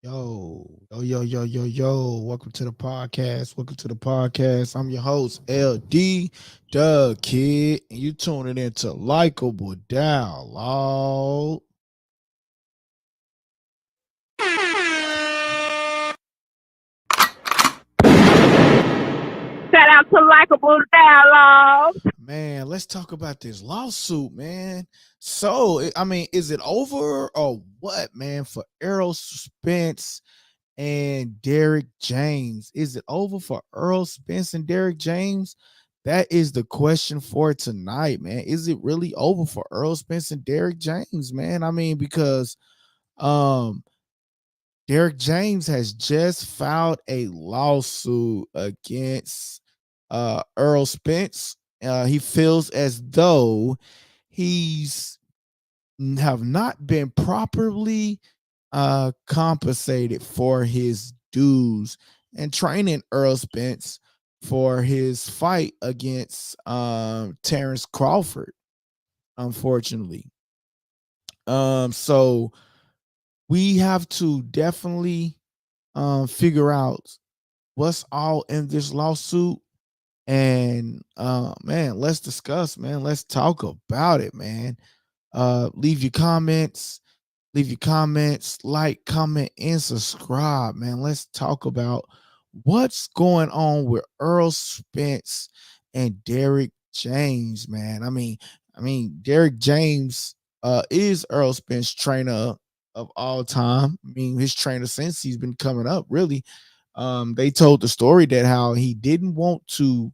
Yo. Welcome to the podcast. Welcome to the podcast. I'm your host, LD Doug Kid, and you tuning into Likeable Dialogue. Shout out to Likeable Dialogue. Man, let's talk about this lawsuit, man. So, is it over or what, man, for Errol Spence and Derrick James? Is it over for Errol Spence and Derrick James? That is the question for tonight, man. Is it really over for Errol Spence and Derrick James, man? Because um Derrick James has just filed a lawsuit against Errol Spence. He feels as though he's have not been properly compensated for his dues and training Errol Spence for his fight against Terrence Crawford, unfortunately. So we have to definitely figure out what's all in this lawsuit. And man, let's discuss, man. Let's talk about it, man. Leave your comments, like, comment, and subscribe, man. Let's talk about what's going on with Errol Spence and Derrick James, man. Derrick James is Errol Spence trainer of all time. His trainer since he's been coming up, really. They told the story that how he didn't want to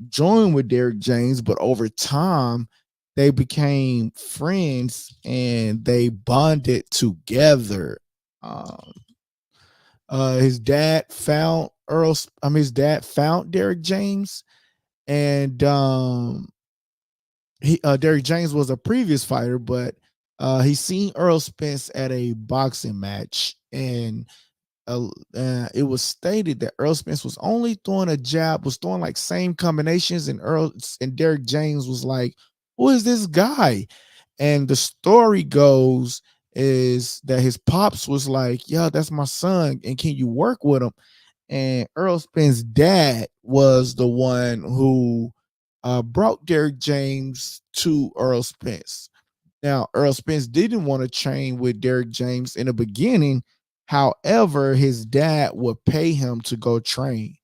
join with Derrick James, but over time they became friends and they bonded together. Um, his dad found his dad found Derrick James, and Derrick James was a previous fighter, but he seen Errol Spence at a boxing match, and it was stated that Errol Spence was only throwing a jab, was throwing like same combinations, and Derrick James was like, "Who is this guy?" And the story goes is that his pops was like, "Yeah, that's my son, and can you work with him?" And Errol Spence's dad was the one who brought Derrick James to Errol Spence. Now, Errol Spence didn't want to train with Derrick James in the beginning. However, his dad would pay him to go train.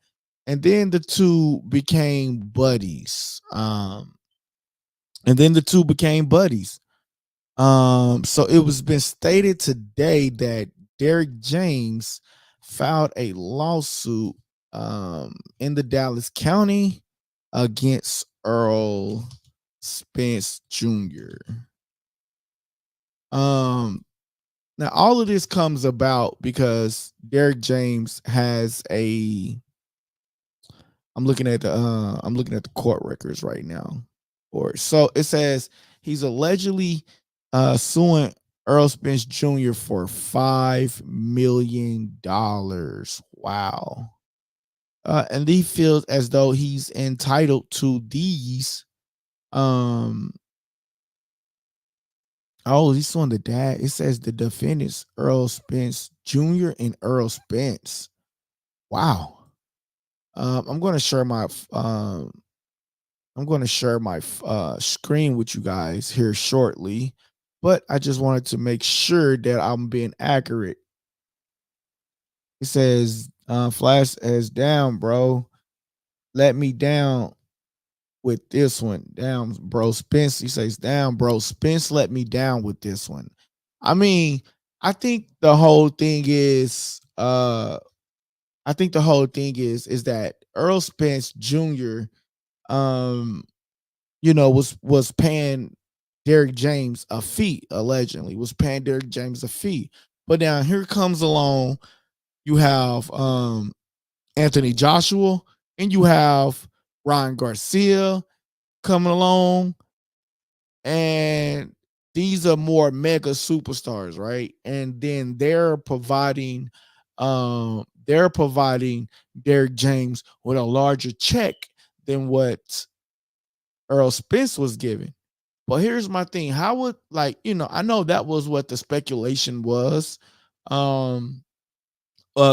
And then the two became buddies. So it was been stated today that Derrick James filed a lawsuit in the Dallas County against Earl Spence Jr. Um, Now all of this comes about because Derrick James has a. I'm looking at the court records right now. Or so it says he's allegedly suing Earl Spence Jr. for $5 million. Wow. And he feels as though he's entitled to these. Um, oh, he's suing the dad. It says the defendants Earl Spence Jr. and Earl Spence. Wow. I'm going to share my screen with you guys here shortly, but I just wanted to make sure that I'm being accurate. It says, Flash as down, bro. Let me down with this one. Down, bro. Spence, he says, down, bro. Spence let me down with this one. I mean, I think the whole thing is, is that Earl Spence Jr. Was paying Derrick James a fee, allegedly, was paying Derrick James a fee. But now here comes along, you have Anthony Joshua and you have Ryangarcia coming along, and these are more mega superstars, right? And then they're providing Derrick James with a larger check than what Earl Spence was given. But here's my thing. How would, I know that was what the speculation was. um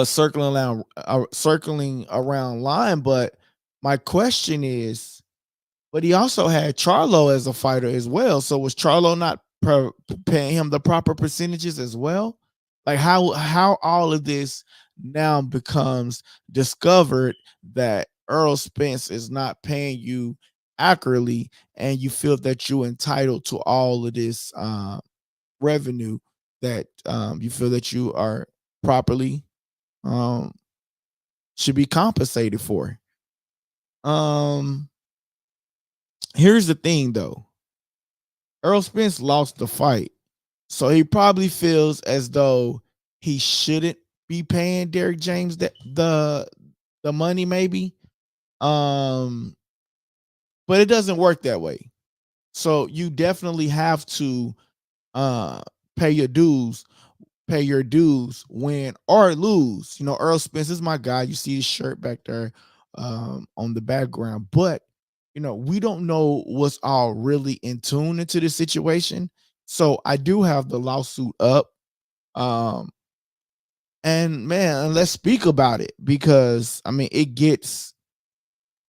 circling around line. But my question is, but he also had Charlo as a fighter as well. So was Charlo not paying him the proper percentages as well? Like how all of this now becomes discovered that Errol Spence is not paying you accurately, and you feel that you're entitled to all of this revenue, that you feel that you are properly um, should be compensated for. Um, Here's the thing though. Earl Spence lost the fight. So he probably feels as though he shouldn't be paying Derrick James the money maybe. Um but it doesn't work that way. So you definitely have to uh pay your dues, win or lose. You know, Earl Spence is my guy. You see his shirt back there on the background. But, you know, we don't know what's all really in tune into the situation. So I do have the lawsuit up. Um, and man, let's speak about it, because I mean it gets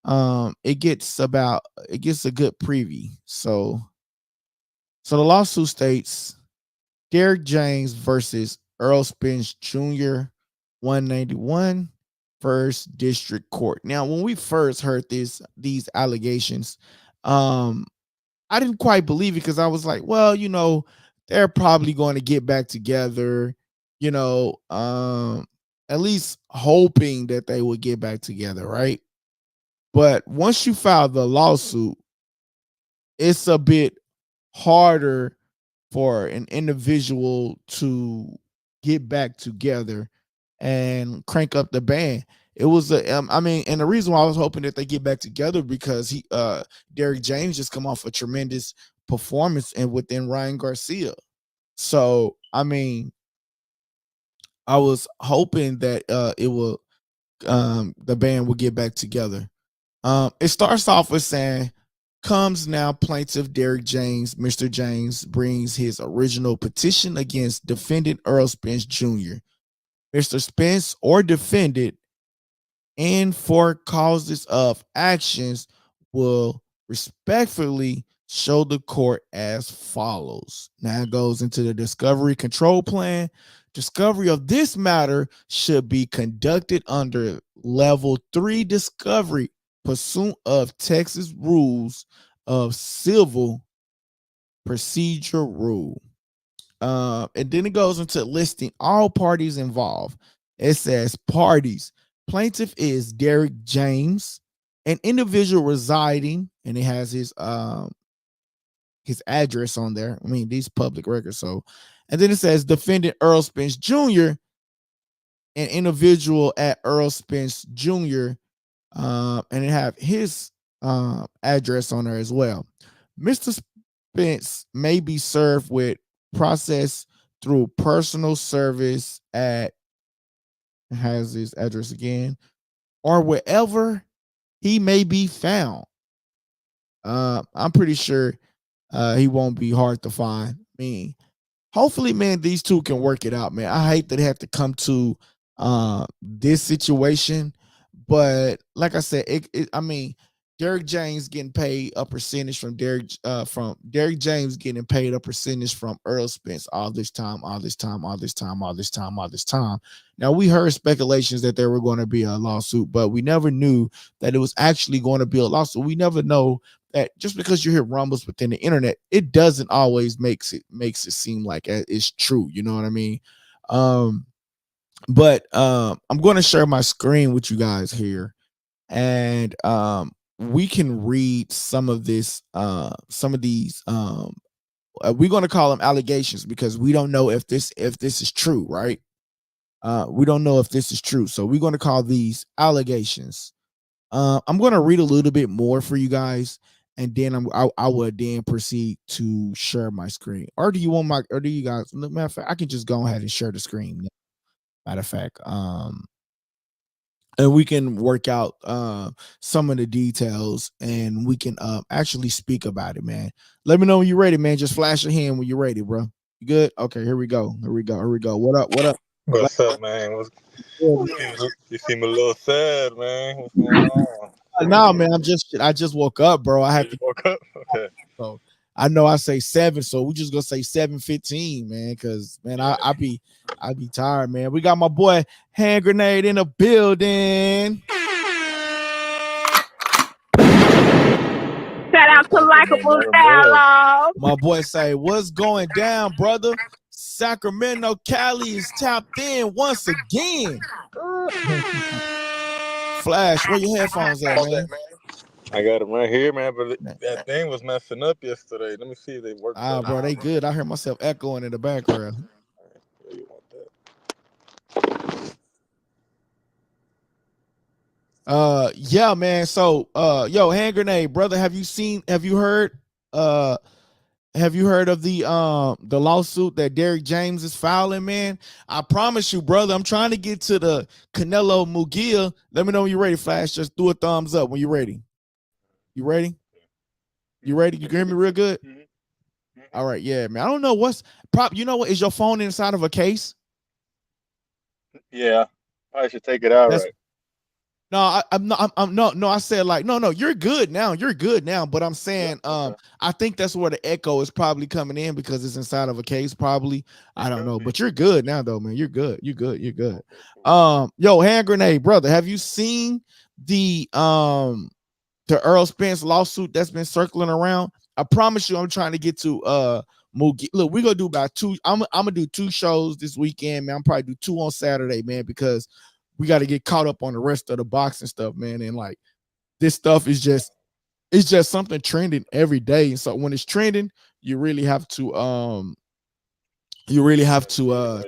a good preview. So the lawsuit states Derrick James versus Earl Spence Jr. 191 First District Court. Now, when we first heard these allegations, um, I didn't quite believe it, because I was like, well, you know, they're probably going to get back together, you know, at least hoping that they would get back together, right? But once you file the lawsuit, it's a bit harder for an individual to get back together and crank up the band. It was I mean, and the reason why I was hoping that they get back together, because Derrick James just come off a tremendous performance and within Ryangarcia. So I mean, I was hoping that it will the band will get back together. It starts off with saying, comes now plaintiff Derrick James, Mr. James, brings his original petition against defendant Earl Spence Jr. Mr. Spence or defendant and for causes of actions will respectfully show the court as follows. Now it goes into the discovery control plan. Discovery of this matter should be conducted under level 3 discovery pursuant of Texas rules of civil procedure rule. And then it goes into listing all parties involved. It says parties. Plaintiff is Derrick James, an individual residing, and it has his address on there. I mean, these public records. So, and then it says defendant Earl Spence Jr., an individual at Earl Spence Jr., and it have his address on there as well. Mr. Spence may be served with process through personal service at, has his address again, or wherever he may be found. I'm pretty sure he won't be hard to find. I mean, hopefully, man, these two can work it out, man. I hate that they have to come to this situation, but like I said, I mean, Derrick James getting paid a percentage from Derrick James getting paid a percentage from Earl Spence all this time, all this time, all this time, all this time, all this time. Now we heard speculations that there were going to be a lawsuit, but we never knew that it was actually going to be a lawsuit. We never know that just because you hear rumbles within the internet, it doesn't always makes it seem like it's true. You know what I mean? But I'm going to share my screen with you guys here, and we can read some of this, some of these. We're going to call them allegations, because we don't know if this is true, right? We don't know if this is true, so we're going to call these allegations. I'm going to read a little bit more for you guys, and then I will then proceed to share my screen. Or do you want my? Or do you guys? Matter of fact, I can just go ahead and share the screen. Matter of fact, and we can work out some of the details, and we can actually speak about it, man. Let me know when you're ready, man. Just flash your hand when you're ready, bro. You good? Okay, here we go. Here we go. Here we go. What up? What up? What's up, man? You seem a little sad, man. What's going on? No, man, I just woke up, bro. I have You to. woke up? Okay. So I know I say 7, so we just gonna say 7:15, man. Because man, I be tired, man. We got my boy Hand Grenade in the building. Shout out to Likeable Dialogue. My boy say, "What's going down, brother? Sacramento, Cali is tapped in once again." Flash, where your headphones at, man? I got them right here, man. But that thing was messing up yesterday. Let me see if they work. Bro, they good. I heard myself echoing in the background. You want that? Yeah, man. So, yo, Hand Grenade, brother, have you heard of the lawsuit that Derrick James is filing, man? I promise you, brother, I'm trying to get to the Canelo Mugia. Let me know when you're ready, Flash. Just do a thumbs up when you're ready. You ready? You ready? You can hear me real good? All right, yeah, man. I don't know what's you know what? Is your phone inside of a case? Yeah. I should take it out, right? No, I'm not. No. I said like, no. You're good now. You're good now. But I'm saying, Okay. I think that's where the echo is probably coming in because it's inside of a case. Probably, I don't know. But you're good now, though, man. You're good. You're good. You're good. Yo, Hand Grenade, brother, have you seen the Errol Spence lawsuit that's been circling around? I promise you, I'm trying to get to Moogie. Look, we're gonna do about 2. I'm gonna do 2 shows this weekend, man. I'm probably do 2 on Saturday, man, because we got to get caught up on the rest of the boxing stuff, man. And like this stuff is just something trending every day. And so when it's trending, you really have to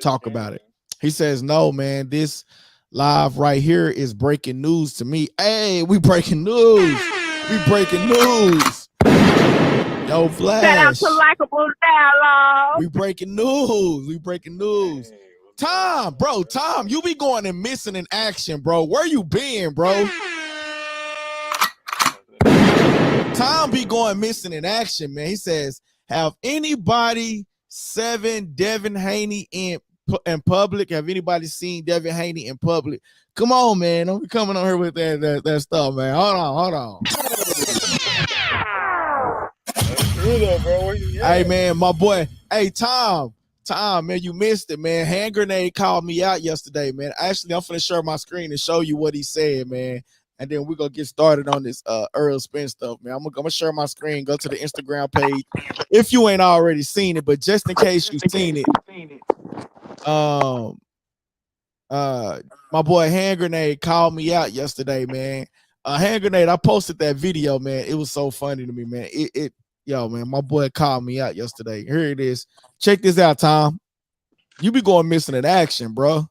talk about it. He says, no, man, this live right here is breaking news to me. Hey, we breaking news. We breaking news. Yo, Flash. Shout out to Likeable Dialogue. We breaking news. We breaking news. Tom, you be going and missing in action, bro. Where you been, bro? Tom be going missing in action, man. He says, have anybody seen Devin Haney in public? Have anybody seen Devin Haney in public? Come on, man. Don't be coming on here with that stuff, man. Hold on. Hey, man, my boy. Hey, Tom, man, you missed it, man. Hand Grenade called me out yesterday, man. Actually, I'm finna share my screen and show you what he said, man. And then we're gonna get started on this Errol Spence stuff, man. I'm gonna share my screen, go to the Instagram page if you ain't already seen it, but just in case you've seen it. My boy Hand Grenade called me out yesterday, man. Hand Grenade, I posted that video, man. It was so funny to me, man. Yo, man, my boy called me out yesterday. Here it is. Check this out, Tom. You be going missing in action, bro.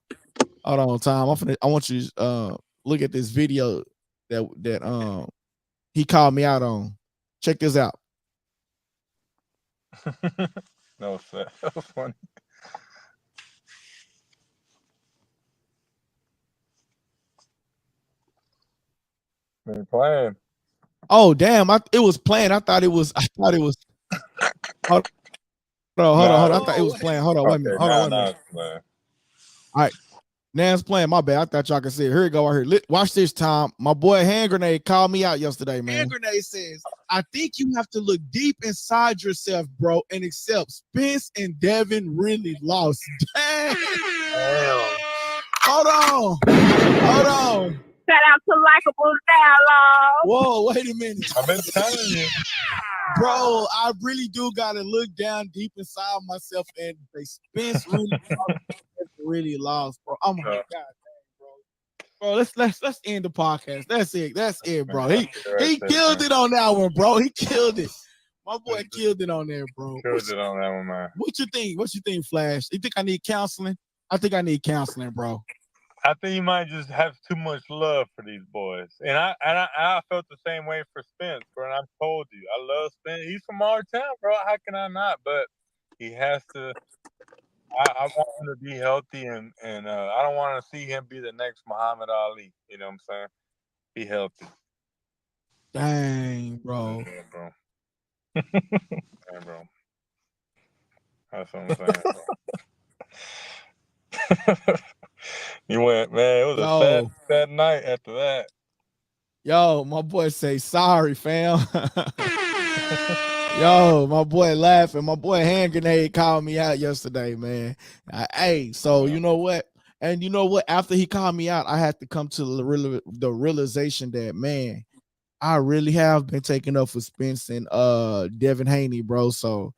Hold on, Tom. I want you to look at this video that he called me out on. Check this out. No, sir. That was funny. Been playing. Oh, damn. It was playing. I thought it was. Hold on. I thought it was playing. Hold on, wait a minute. Hold on, wait a minute. All right. Now it's playing. My bad. I thought y'all could see it. Here we go. Right here. Watch this, Tom. My boy Hand Grenade called me out yesterday, man. Hand Grenade says, I think you have to look deep inside yourself, bro, and accept Spence and Devin really lost. Damn. Hold on. Shout out to Likeable Dialogue. Whoa, wait a minute. I've been telling you. Bro, I really do gotta look down deep inside myself and say Spence really lost, bro. Oh my god, bro. Let's end the podcast. That's it, bro. He killed it on that one, bro. He killed it. My boy killed it on there, bro. Killed it on that one, man. What you think, Flash? You think I need counseling? I think I need counseling, bro. I think you might just have too much love for these boys, and I felt the same way for Spence, bro. And I've told you, I love Spence. He's from our town, bro. How can I not? But he has to. I want him to be healthy, and I don't want to see him be the next Muhammad Ali. You know what I'm saying? Be healthy. Dang, bro. Yeah, bro. Yeah, bro. That's what I'm saying, bro. You went, man. It was a Yo, sad night after that. yo, my boy say sorry, fam. Yo, my boy laughing. My boy Hand Grenade called me out yesterday, man. Hey, so you know what? And you know what? After he called me out, I had to come to the realization that, man, I really have been taking up for Spence and Devin Haney, bro. So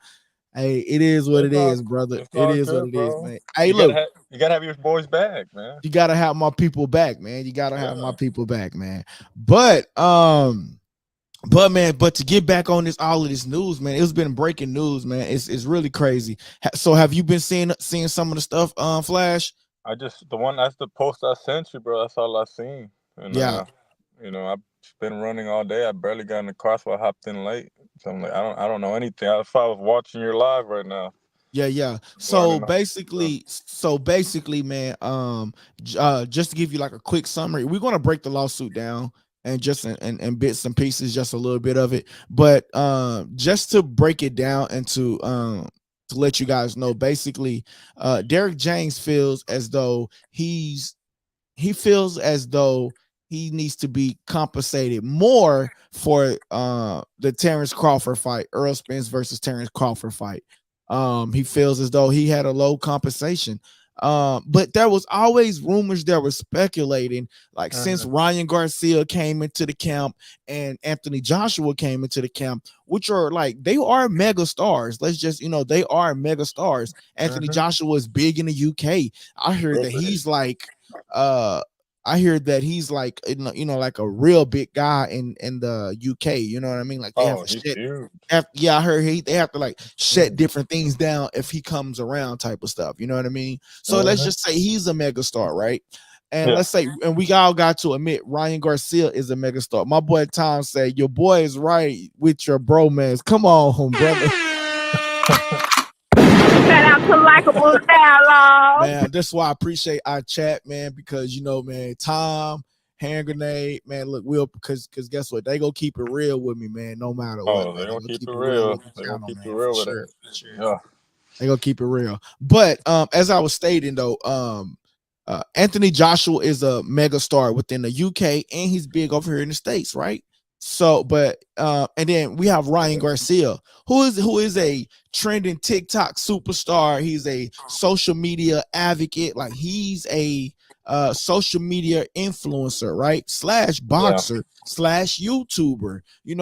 hey, it is what It's it all, is, brother. it's It all is what good, it is, bro. man. Hey, look, You gotta have your boys back, man. you gotta have my people back, man. You gotta have my Yeah. people back, man. But man, but to get back on all of this news, man, it's been breaking news, man. It's really crazy. So have you been seeing some of the stuff, Flash? That's the post I sent you, bro. That's all I seen. And Yeah, I've been running all day. I barely got in the car, so I hopped in late. So I'm like, I don't know anything. I thought I was watching your live right now. yeah. Learning all this stuff. So basically, man, just to give you like a quick summary, we're gonna break the lawsuit down and just and bits and pieces, just a little bit of it. But just to break it down and to let you guys know, basically, Derrick James feels as though he feels as though he needs to be compensated more for the Terrence Crawford fight, Errol Spence versus Terrence Crawford fight. He feels as though he had a low compensation. But there was always rumors that were speculating, like since Ryangarcia came into the camp and Anthony Joshua came into the camp, which are like they are mega stars. Let's just they are mega stars. Anthony Joshua is big in the UK. I heard that he's like uh I hear that he's like like a real big guy in the UK. You know what I mean? Like they have Oh, to he's shut. huge. Yeah, I heard they have to like shut different things down if he comes around, type of stuff. You know what I mean? So let's just say he's a megastar, right? And Yeah. let's say, and we all got to admit, Ryangarcia is a megastar. My boy Tom said, "Your boy is right with your bromance. Come on, brother." Shout out to Likeable Dialogue. Man, that's why I appreciate our chat, man, because man, Tom, Hand Grenade, man, look, because guess what? They gonna keep it real with me, man, no matter what, Oh, man. they They gonna gonna keep keep it it real real. with the They gonna channel, keep it man, for real with sure, us. for sure. Yeah. They gonna keep it real. But as I was stating though, Anthony Joshua is a mega star within the UK, and he's big over here in the States, right? So, but and then we have Ryangarcia, who is a trending TikTok superstar. He's a social media advocate, like he's a social media influencer, right? Slash Yeah. boxer slash YouTuber.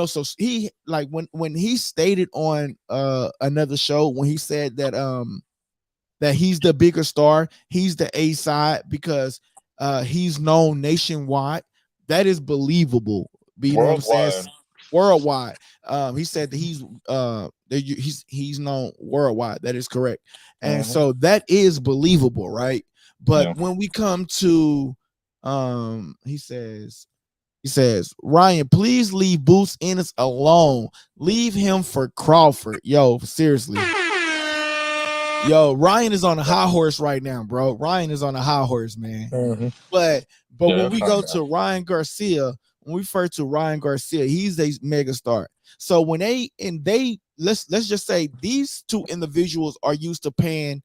So he like when he stated on another show when he said that he's the bigger star, he's the A side because he's known nationwide. That is believable. You know what I'm saying? Worldwide. Worldwide. He said that he's known worldwide. That is correct. And so that is believable, right? But Yeah. when we come to he says, Ryan, please leave Boots Ennis alone. Leave him for Crawford. Yo, seriously. Yo, Ryan is on a high horse right now, bro. Ryan is on a high horse, man. But Yeah, when we go to Ryangarcia, when we refer to Ryangarcia, he's a megastar. So when let's just say these two individuals are used to paying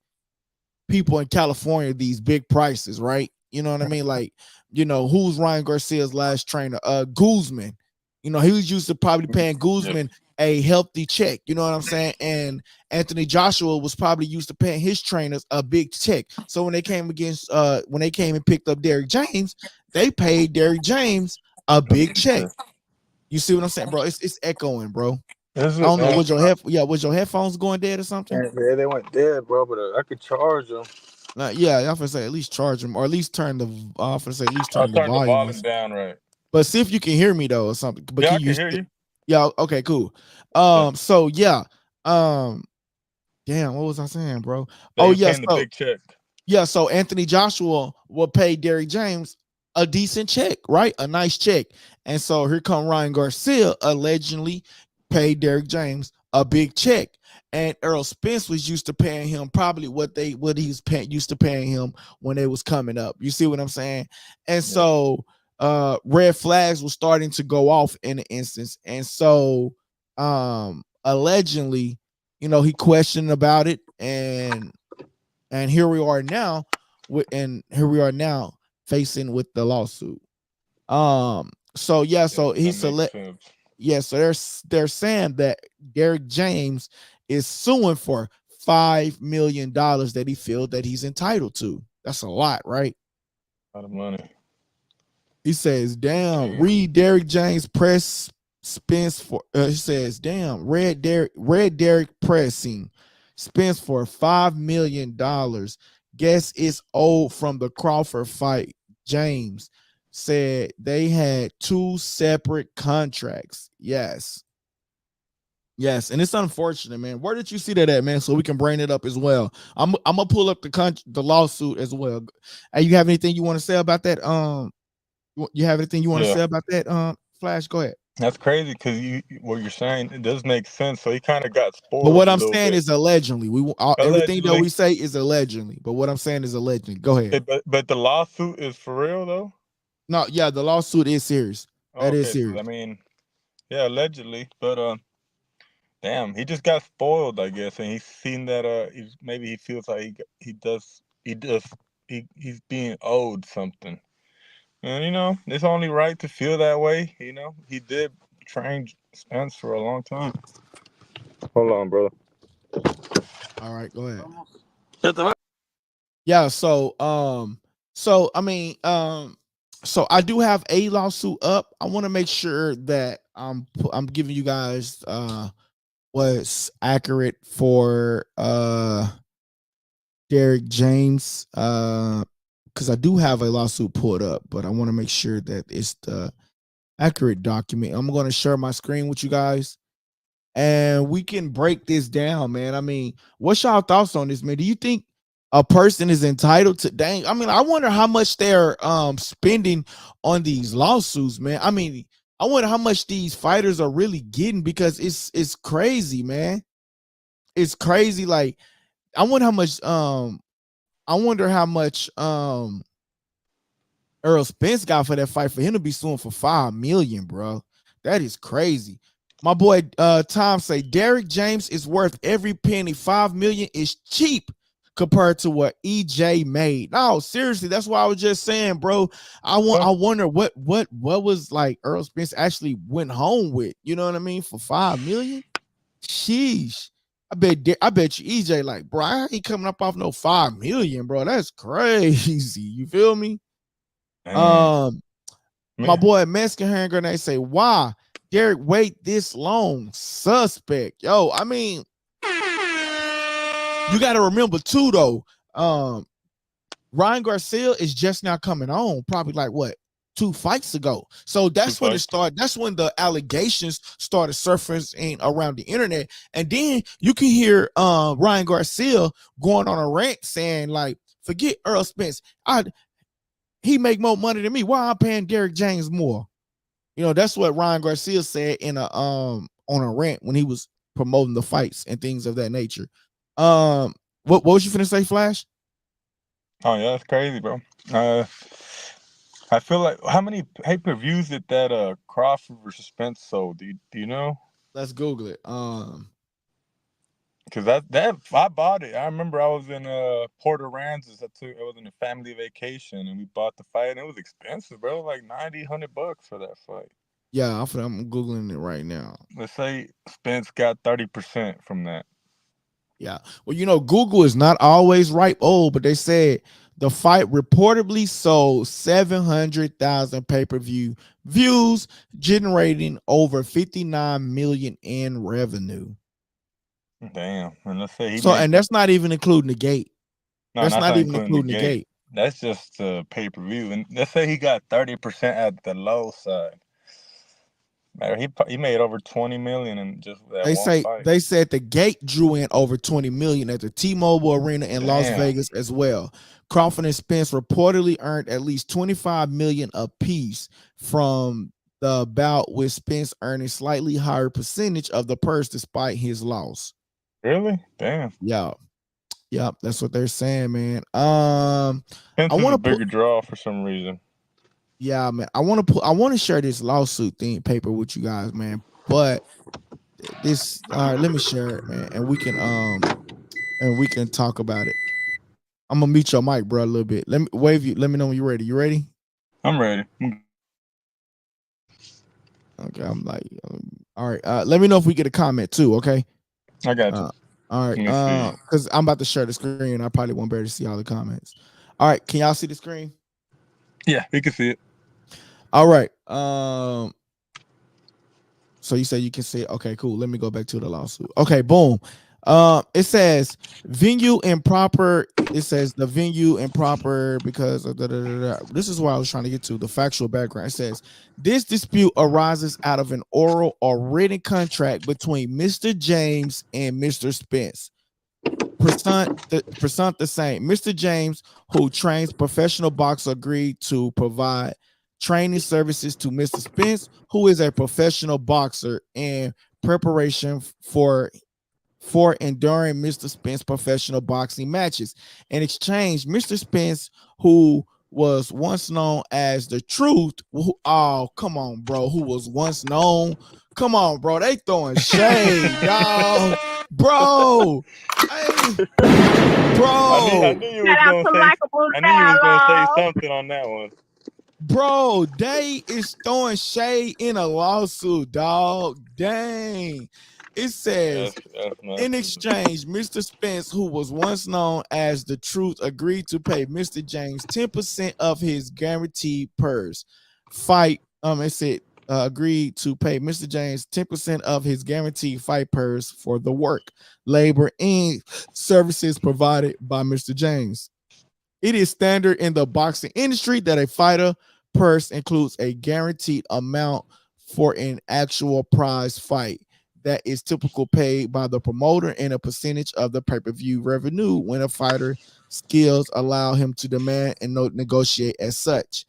people in California these big prices, right? You know what I mean? Like, who's Ryangarcia's last trainer? Guzman. He was used to probably paying Guzman a healthy check. You know what I'm saying? And Anthony Joshua was probably used to paying his trainers a big check. So when they came and picked up Derrick James, they paid Derrick James a big check. You see what I'm saying, bro? It's echoing, bro. I don't know. Was your headphones going dead or something? Yeah, they went dead, bro. But I could charge them. Yeah, I'm gonna say at least charge them, or at least turn the. I'm gonna say at least I'll turn the turn the volume. volume down, right? But see if you can hear me though, or something. But Yeah, I can hear you. Yeah. Okay. Cool. So yeah. Damn. What was I saying, bro? Oh yeah. The big check. Yeah. So Anthony Joshua will pay Derrick James a decent check, right? A nice check. And so here come Ryangarcia allegedly paid Derrick James a big check. And Errol Spence was used to paying him probably what he's used to paying him when they was coming up. You see what I'm saying? And so red flags were starting to go off in the instance. And so allegedly, he questioned about it, and here we are now and here we are now facing with the lawsuit. So yeah, so that he's makes sense. yeah, so they're saying that Derrick James is suing for $5 million that he feels that he's entitled to. That's a lot, right? A lot of money. He says, "Damn, Damn. read Derrick James press Spence for." He says, "Damn, red Derrick pressing Spence for $5 million. Guess it's owed from the Crawford fight." James said they had two separate contracts. Yes. Yes, and it's unfortunate, man. Where did you see that at, man? So we can bring it up as well. I'm gonna pull up the lawsuit as well. Hey, you have anything you want to say about that? You have anything you want to Yeah. say about that? Flash, go ahead. That's crazy because what you're saying, it does make sense. So he kind of got But what spoiled a I'm little saying bit. is allegedly. Everything that Allegedly. we say is allegedly. But what I'm saying is allegedly. Go ahead. But the lawsuit is for real though. No, yeah, the lawsuit is serious. That is Okay, so I serious. mean, yeah, allegedly, but damn, he just got spoiled, I guess, and he's seen that maybe he feels like he's being owed something, and it's only right to feel that way. He did train Spence for a long time. Hold on, brother. All right, go ahead. Shut the. Yeah, so I mean, so I do have a lawsuit up. I want to make sure that I'm giving you guys what's accurate for Derrick James, because I do have a lawsuit pulled up, but I want to make sure that it's the accurate document. I'm going to share my screen with you guys, and we can break this down, man. I mean, what's y'all thoughts on this, man? Do you think a person is entitled to? Dang, I mean, I wonder how much they're spending on these lawsuits, man. I mean, I wonder how much these fighters are really getting, because it's crazy, man. It's crazy. Like, I wonder how much Errol Spence got for that fight, for him to be suing for $5 million, bro. That is crazy. My boy Tom say Derrick James is worth every penny. $5 million is cheap compared to what EJ made. No, seriously, that's what I was just saying, bro. I wonder what was like Errol Spence actually went home with. You know what I mean? For $5 million? Sheesh. I bet you EJ like, bro, I ain't coming up off no $5 million, bro. That's crazy. You feel me? My boy Mexican Hand Grenade say, why Derrick wait this long? Suspect. Yo, I mean, you got to remember too, though. Ryangarcia is just now coming on, probably like what, 2 fights ago. So that's when it started. That's when the allegations started surfacing around the internet. And then you can hear Ryangarcia going on a rant saying, like, forget Errol Spence. He make more money than me. Why I'm paying Derrick James more? You know, that's what Ryangarcia said in a on a rant when he was promoting the fights and things of that nature. What was you finna say, Flash? Oh yeah, that's crazy, bro. I feel like, how many pay-per-views did that Crawford versus Spence sold? Do you know? Let's Google it. Because that I bought it. I remember I was in Port Aransas. I was in a family vacation and we bought the fight, and it was expensive, bro. Like $90-$100 for that fight. Yeah, I'm Googling it right now. Let's say Spence got 30% from that. Yeah. Well, you know, Google is not always right. Oh, but they said the fight reportedly sold 700,000 pay-per-view views, generating over 59 million in revenue. Damn. And let's say and that's not even including the gate. No, that's not even including including the gate. That's just pay-per-view. And let's say he got 30% at the low side. Man, he made over 20 million in just that one fight. They said the gate drew in over 20 million at the T-Mobile Arena in Las Vegas as well. Crawford and Spence reportedly earned at least 25 million apiece from the bout, with Spence earning slightly higher percentage of the purse despite his loss. Really? Damn. Yeah. Yep, that's what they're saying, man. Spence is a bigger draw for some reason. Yeah, man. I want to share this lawsuit paper with you guys, man. But this, all right, let me share it, man, and we can talk about it. I'm gonna mute your mic, bro, a little bit. Let me wave you. Let me know when you're ready. You ready? I'm ready. Okay, I'm like, all right. Let me know if we get a comment too. Okay. I got you. All right. Let me see. Because I'm about to share the screen. I probably won't be able to see all the comments. All right. Can y'all see the screen? Yeah, we can see it. All right. So you say you can see it. Okay, cool. Let me go back to the lawsuit. Okay, boom. It says venue improper. It says the venue improper because of this is what I was trying to get to, the factual background. It says this dispute arises out of an oral or written contract between Mr. James and Mr. Spence. Percent the same. Mr. James, who trains professional boxers, agreed to provide training services to Mr. Spence, who is a professional boxer, in preparation for enduring Mr. Spence professional boxing matches. In exchange, Mr. Spence, who was once known as the Truth, oh come on, bro, who was once known, come on, bro, they throwing shade, dog, bro. Hey, bro. I knew you was Shout out gonna to say. Likeable I knew you was gonna say Dialogue. something on that one. Bro, they is throwing shade in a lawsuit, dog. Dang. It says, in exchange, Mr. Spence, who was once known as the Truth, agreed to pay Mr. James 10% of his guaranteed purse. It said agreed to pay Mr. James 10% of his guaranteed fight purse for the work, labor, and services provided by Mr. James. It is standard in the boxing industry that a fighter purse includes a guaranteed amount for an actual prize fight that is typical paid by the promoter and a percentage of the pay-per-view revenue when a fighter skills allow him to demand and negotiate as such.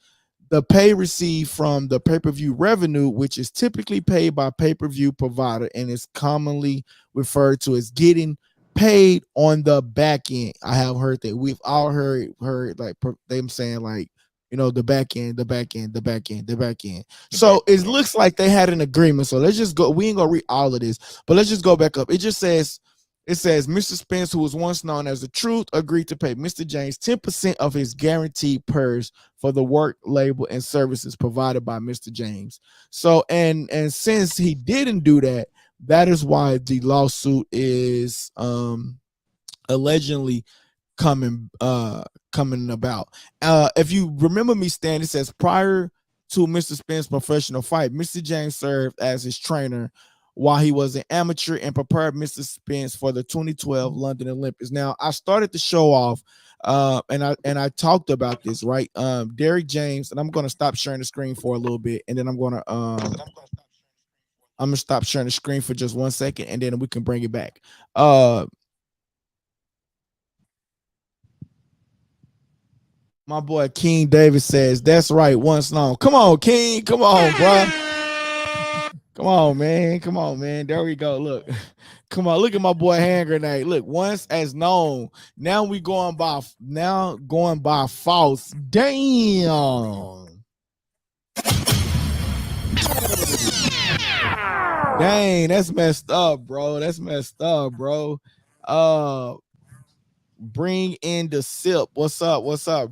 The pay received from the pay-per-view revenue, which is typically paid by pay-per-view provider and is commonly referred to as getting paid on the back end. I have heard that. We've all heard like them saying like, the back end, the back end, the back end, the back end. So it looks like they had an agreement. So let's just go. We ain't gonna read all of this, but let's just go back up. It says Mr. Spence, who was once known as the Truth, agreed to pay Mr. James 10% of his guaranteed purse for the work, labor, and services provided by Mr. James. So and since he didn't do that, that is why the lawsuit is allegedly coming about. If you remember me, Stan, it says prior to Mr. Spence's professional fight, Mr. James served as his trainer while he was an amateur and prepared Mr. Spence for the 2012 London Olympics. Now, I started the show off and I talked about this, right? Derrick James, and I'm going to stop sharing the screen for a little bit, and then I'm going to stop sharing the screen for just 1 second, and then we can bring it back. My boy King Davis says, that's right, once known. Come on, King. Come on, bro. Come on, man. Come on, man. There we go. Look. Come on, look at my boy hand grenade. Look, once as known. Now going by false. Damn. Dang, that's messed up, bro. That's messed up, bro. Bring in the sip. What's up,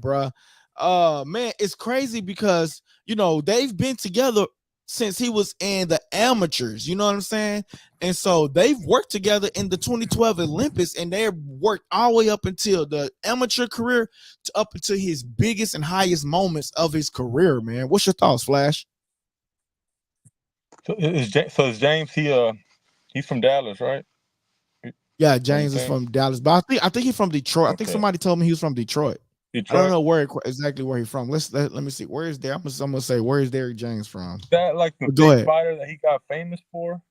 bro? Man, it's crazy because they've been together since he was in the amateurs, you know what I'm saying? And so they've worked together in the 2012 Olympics, and they worked all the way up until the amateur career up until his biggest and highest moments of his career, man. What's your thoughts, Flash? So is James, he's from Dallas, right? Yeah, James is from Dallas, but I think he's from Detroit. Okay. I think somebody told me he was from Detroit. I don't know exactly where he's from. Let me see. Where is there? I'm gonna say, where is Derrick James from? Is that like the big fighter that he got famous for?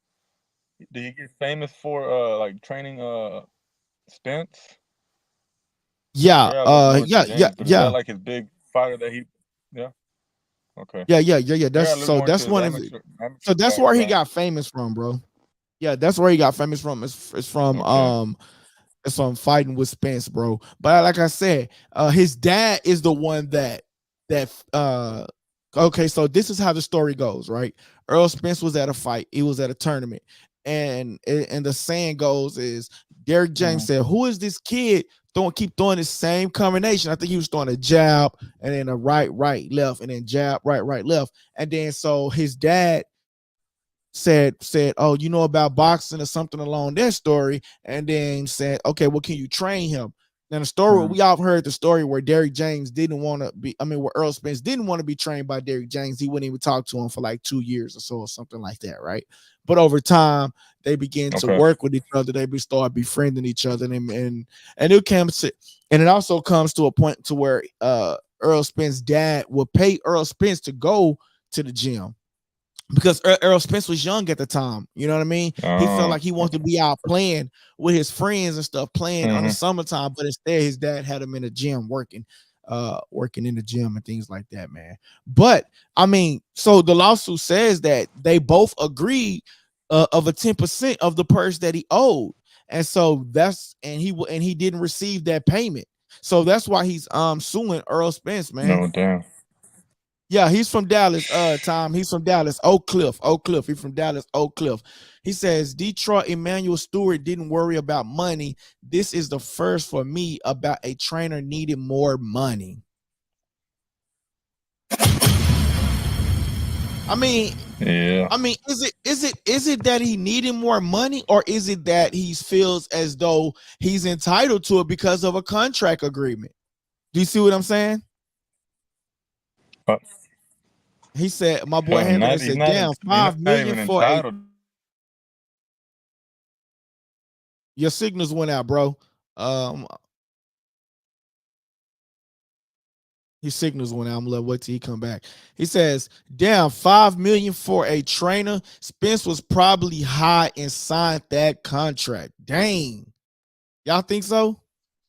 Did he get famous for like training Spence? Yeah, yeah. Is that like his big fighter that he? Yeah. Okay. Yeah. That's one of. So that's where he got famous from, bro. Yeah, that's where he got famous from. It's from It's from fighting with Spence, bro. But like I said, his dad is the one that okay, so this is how the story goes, right? Errol Spence was at a fight, he was at a tournament, and the saying goes is Derrick James said, who is this kid keep throwing the same combination. I think he was throwing a jab and then a right, left, and then jab, right, left. And then so his dad said, oh, you know about boxing or something along that story, and then said, okay, well, can you train him? Now the story we all heard the story where Derrick James didn't want to be. I mean, where Errol Spence didn't want to be trained by Derrick James. He wouldn't even talk to him for like 2 years or so, or something like that, right? But over time, they began to work with each other. They start befriending each other, and it comes to, and it also comes to a point to where Errol Spence's dad would pay Errol Spence to go to the gym because Errol Spence was young at the time. You know what I mean? He felt like he wanted to be out playing with his friends and stuff, playing on the summertime, but instead his dad had him in the gym working in the gym and things like that, man. But I mean, so the lawsuit says that they both agreed of a 10% of the purse that he owed, and so he didn't receive that payment. So that's why he's suing Errol Spence, man. No damn. Yeah, he's from Dallas, Tom. He's from Dallas, Oak Cliff. He's from Dallas, Oak Cliff. He says, Detroit Emmanuel Stewart didn't worry about money. This is the first for me about a trainer needing more money. I mean, is it that he needed more money, or is it that he feels as though he's entitled to it because of a contract agreement? Do you see what I'm saying? He said, my boy Henry said, damn, $5 million for entitled. Your signals went out, bro. His signals went out. I'm gonna wait till he come back. He says, damn, $5 million for a trainer. Spence was probably high and signed that contract. Dang. Y'all think so?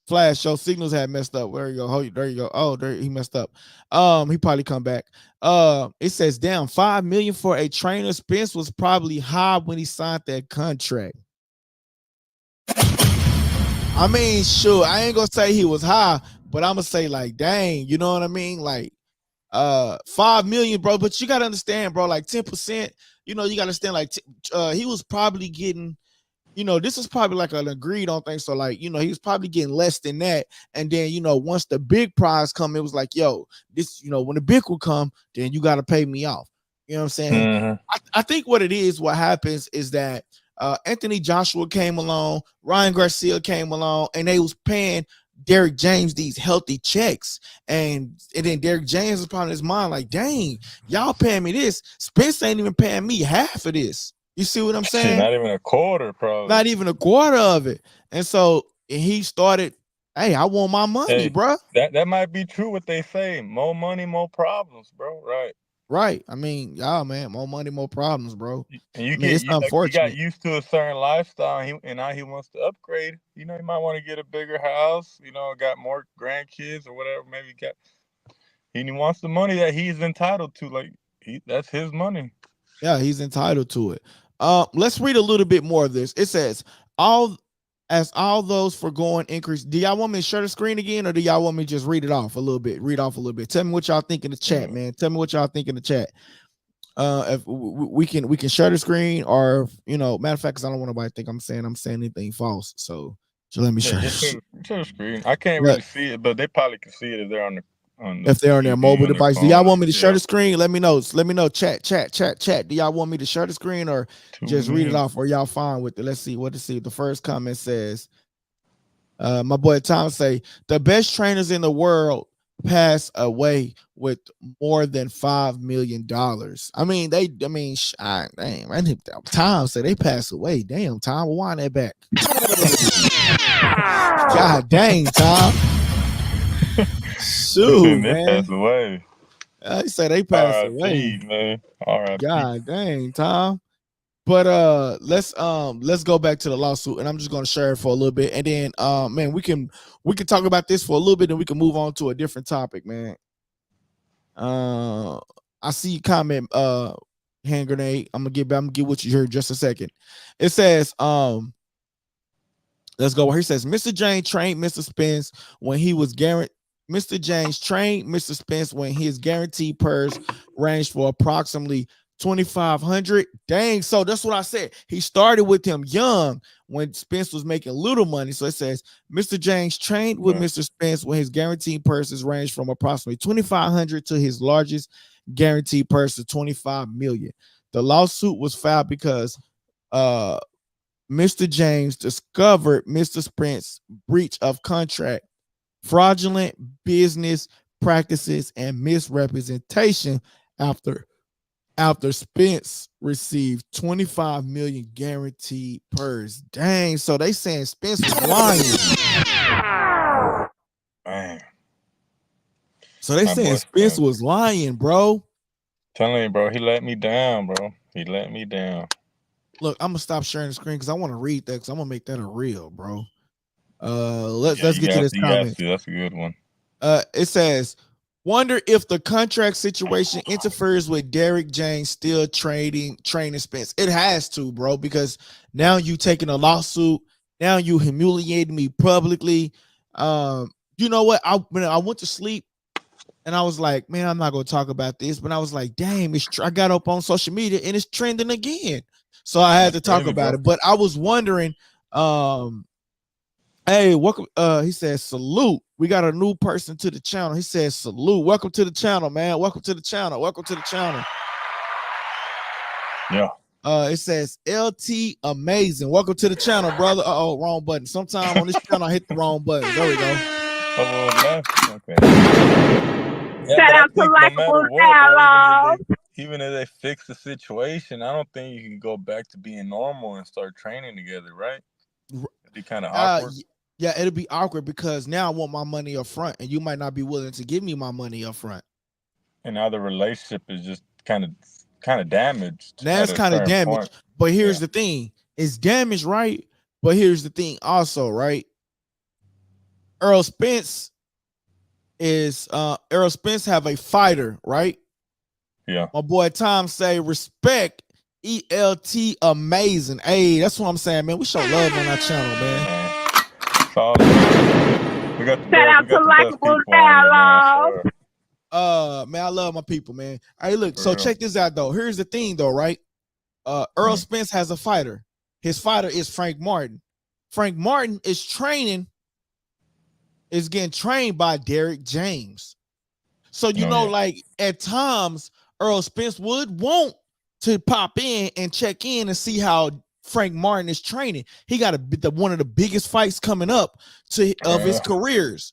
Flash, your signals had messed up. There you go. There you go. Oh, there he messed up. He probably come back. It says, damn, $5 million for a trainer. Spence was probably high when he signed that contract. I mean, sure, I ain't gonna say he was high, but I'm gonna say like, dang, you know what I mean? Like, 5 million, bro. But you gotta understand, bro, like 10%, you know, you gotta understand, like, he was probably getting, you know, this is probably like an agreed on thing. So, like, you know, he was probably getting less than that. And then, you know, once the big prize come, it was like, yo, this, you know, when the big will come, then you gotta pay me off. You know what I'm saying? I think what it is, what happens is that Anthony Joshua came along, Ryangarcia came along, and they was paying Derrick James these healthy checks. And then Derrick James was probably in his mind like, dang, y'all paying me this. Spence ain't even paying me half of this. You see what I'm saying? Not even a quarter, probably. Not even a quarter of it. And so he started, hey, I want my money, bro. That might be true what they say. More money, more problems, bro. Right. Right. I mean, y'all, man, more money, more problems, bro. And it's unfortunate. He got used to a certain lifestyle, and now he wants to upgrade. You know, he might want to get a bigger house. You know, got more grandkids or whatever. Maybe he wants the money that he's entitled to. Like that's his money. Yeah, he's entitled to it. Let's read a little bit more of this. It says, all those foregoing increase. Do y'all want me to share the screen again, or do y'all want me to just read it off a little bit? Tell me what y'all think in the chat, man. Tell me what y'all think in the chat. If we can share the screen, or, you know, matter of fact, because I don't want nobody to think I'm saying anything false. So let me share the screen. I can't really see it, but they probably can see it if they're on the if they're on their mobile device. Do y'all want me to share the screen? Let me know. Chat. Do y'all want me to share the screen, or just read it off, or y'all fine with it? Let's see. The first comment says, my boy Tom say, the best trainers in the world pass away with more than $5 million. I mean, Tom said they pass away. Damn, Tom, wind that back. God dang, Tom. Shoot, man. They pass away. I say they pass away, man. All right. God dang, Tom. But let's go back to the lawsuit, and I'm just gonna share it for a little bit, and then man, we can talk about this for a little bit, and we can move on to a different topic, man. I see you comment, hand grenade. I'm gonna get what you heard just a second. It says, let's go. He says, Mr. James trained Mr. Spence when he was guaranteed. Mr. James trained Mr. Spence when his guaranteed purse ranged for approximately $2,500. Dang. So that's what I said. He started with him young when Spence was making little money. So it says Mr. James trained with Mr. Spence when his guaranteed purses ranged from approximately $2,500 to his largest guaranteed purse of $25 million. The lawsuit was filed because Mr. James discovered Mr. Spence's breach of contract, fraudulent business practices, and misrepresentation after Spence received $25 million guaranteed purse. Dang, so they saying Spence was lying. Man. So they saying Spence was lying, bro. Telling you, bro, he let me down, bro. He let me down. Look, I'm gonna stop sharing the screen because I want to read that because I'm gonna make that a reel, bro. Let's get to this comment. That's a good one. It says, wonder if the contract situation interferes with Derrick James still training Spence. It has to, bro, because now you taking a lawsuit. Now you humiliating me publicly. You know what? When I went to sleep and I was like, man, I'm not gonna talk about this. But I was like, damn, I got up on social media and it's trending again. So I had to talk about it. But I was wondering, hey, welcome. He says, salute. We got a new person to the channel. He says, salute. Welcome to the channel, man. Welcome to the channel. Welcome to the channel. Yeah. It says LT amazing. Welcome to the channel, brother. Oh, wrong button. Sometime on this channel I hit the wrong button. There we go. Okay. Shout out to Likeable Dialogue. Even if they fix the situation, I don't think you can go back to being normal and start training together, right? It'd be kind of awkward. Yeah, it'll be awkward because now I want my money up front, and you might not be willing to give me my money up front. And now the relationship is just kind of damaged. Now it's kind of damaged. But here's the thing: it's damaged, right? But here's the thing, also, right? Errol Spence have a fighter, right? Yeah. My boy Tom say respect ELT amazing. Hey, that's what I'm saying, man. We show love on our channel, man. We got shout out to Likeable Dialogue. Man, I love my people, man. Hey, look, so check this out though. Here's the thing though, right? Errol Spence has a fighter. His fighter is Frank Martin. Frank Martin is getting trained by Derrick James. So you know, like at times Errol Spence would want to pop in and check in and see how Frank Martin is training. He got one of the biggest fights coming up of his careers.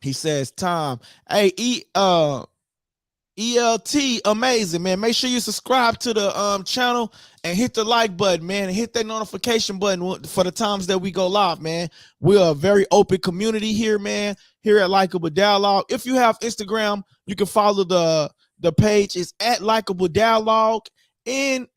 He says, Tom, hey, ELT amazing, man. Make sure you subscribe to the channel and hit the like button, man, and hit that notification button for the times that we go live, man. We're a very open community here, man, here at Likeable Dialogue. If you have Instagram, you can follow the page. It's at Likeable Dialogue, and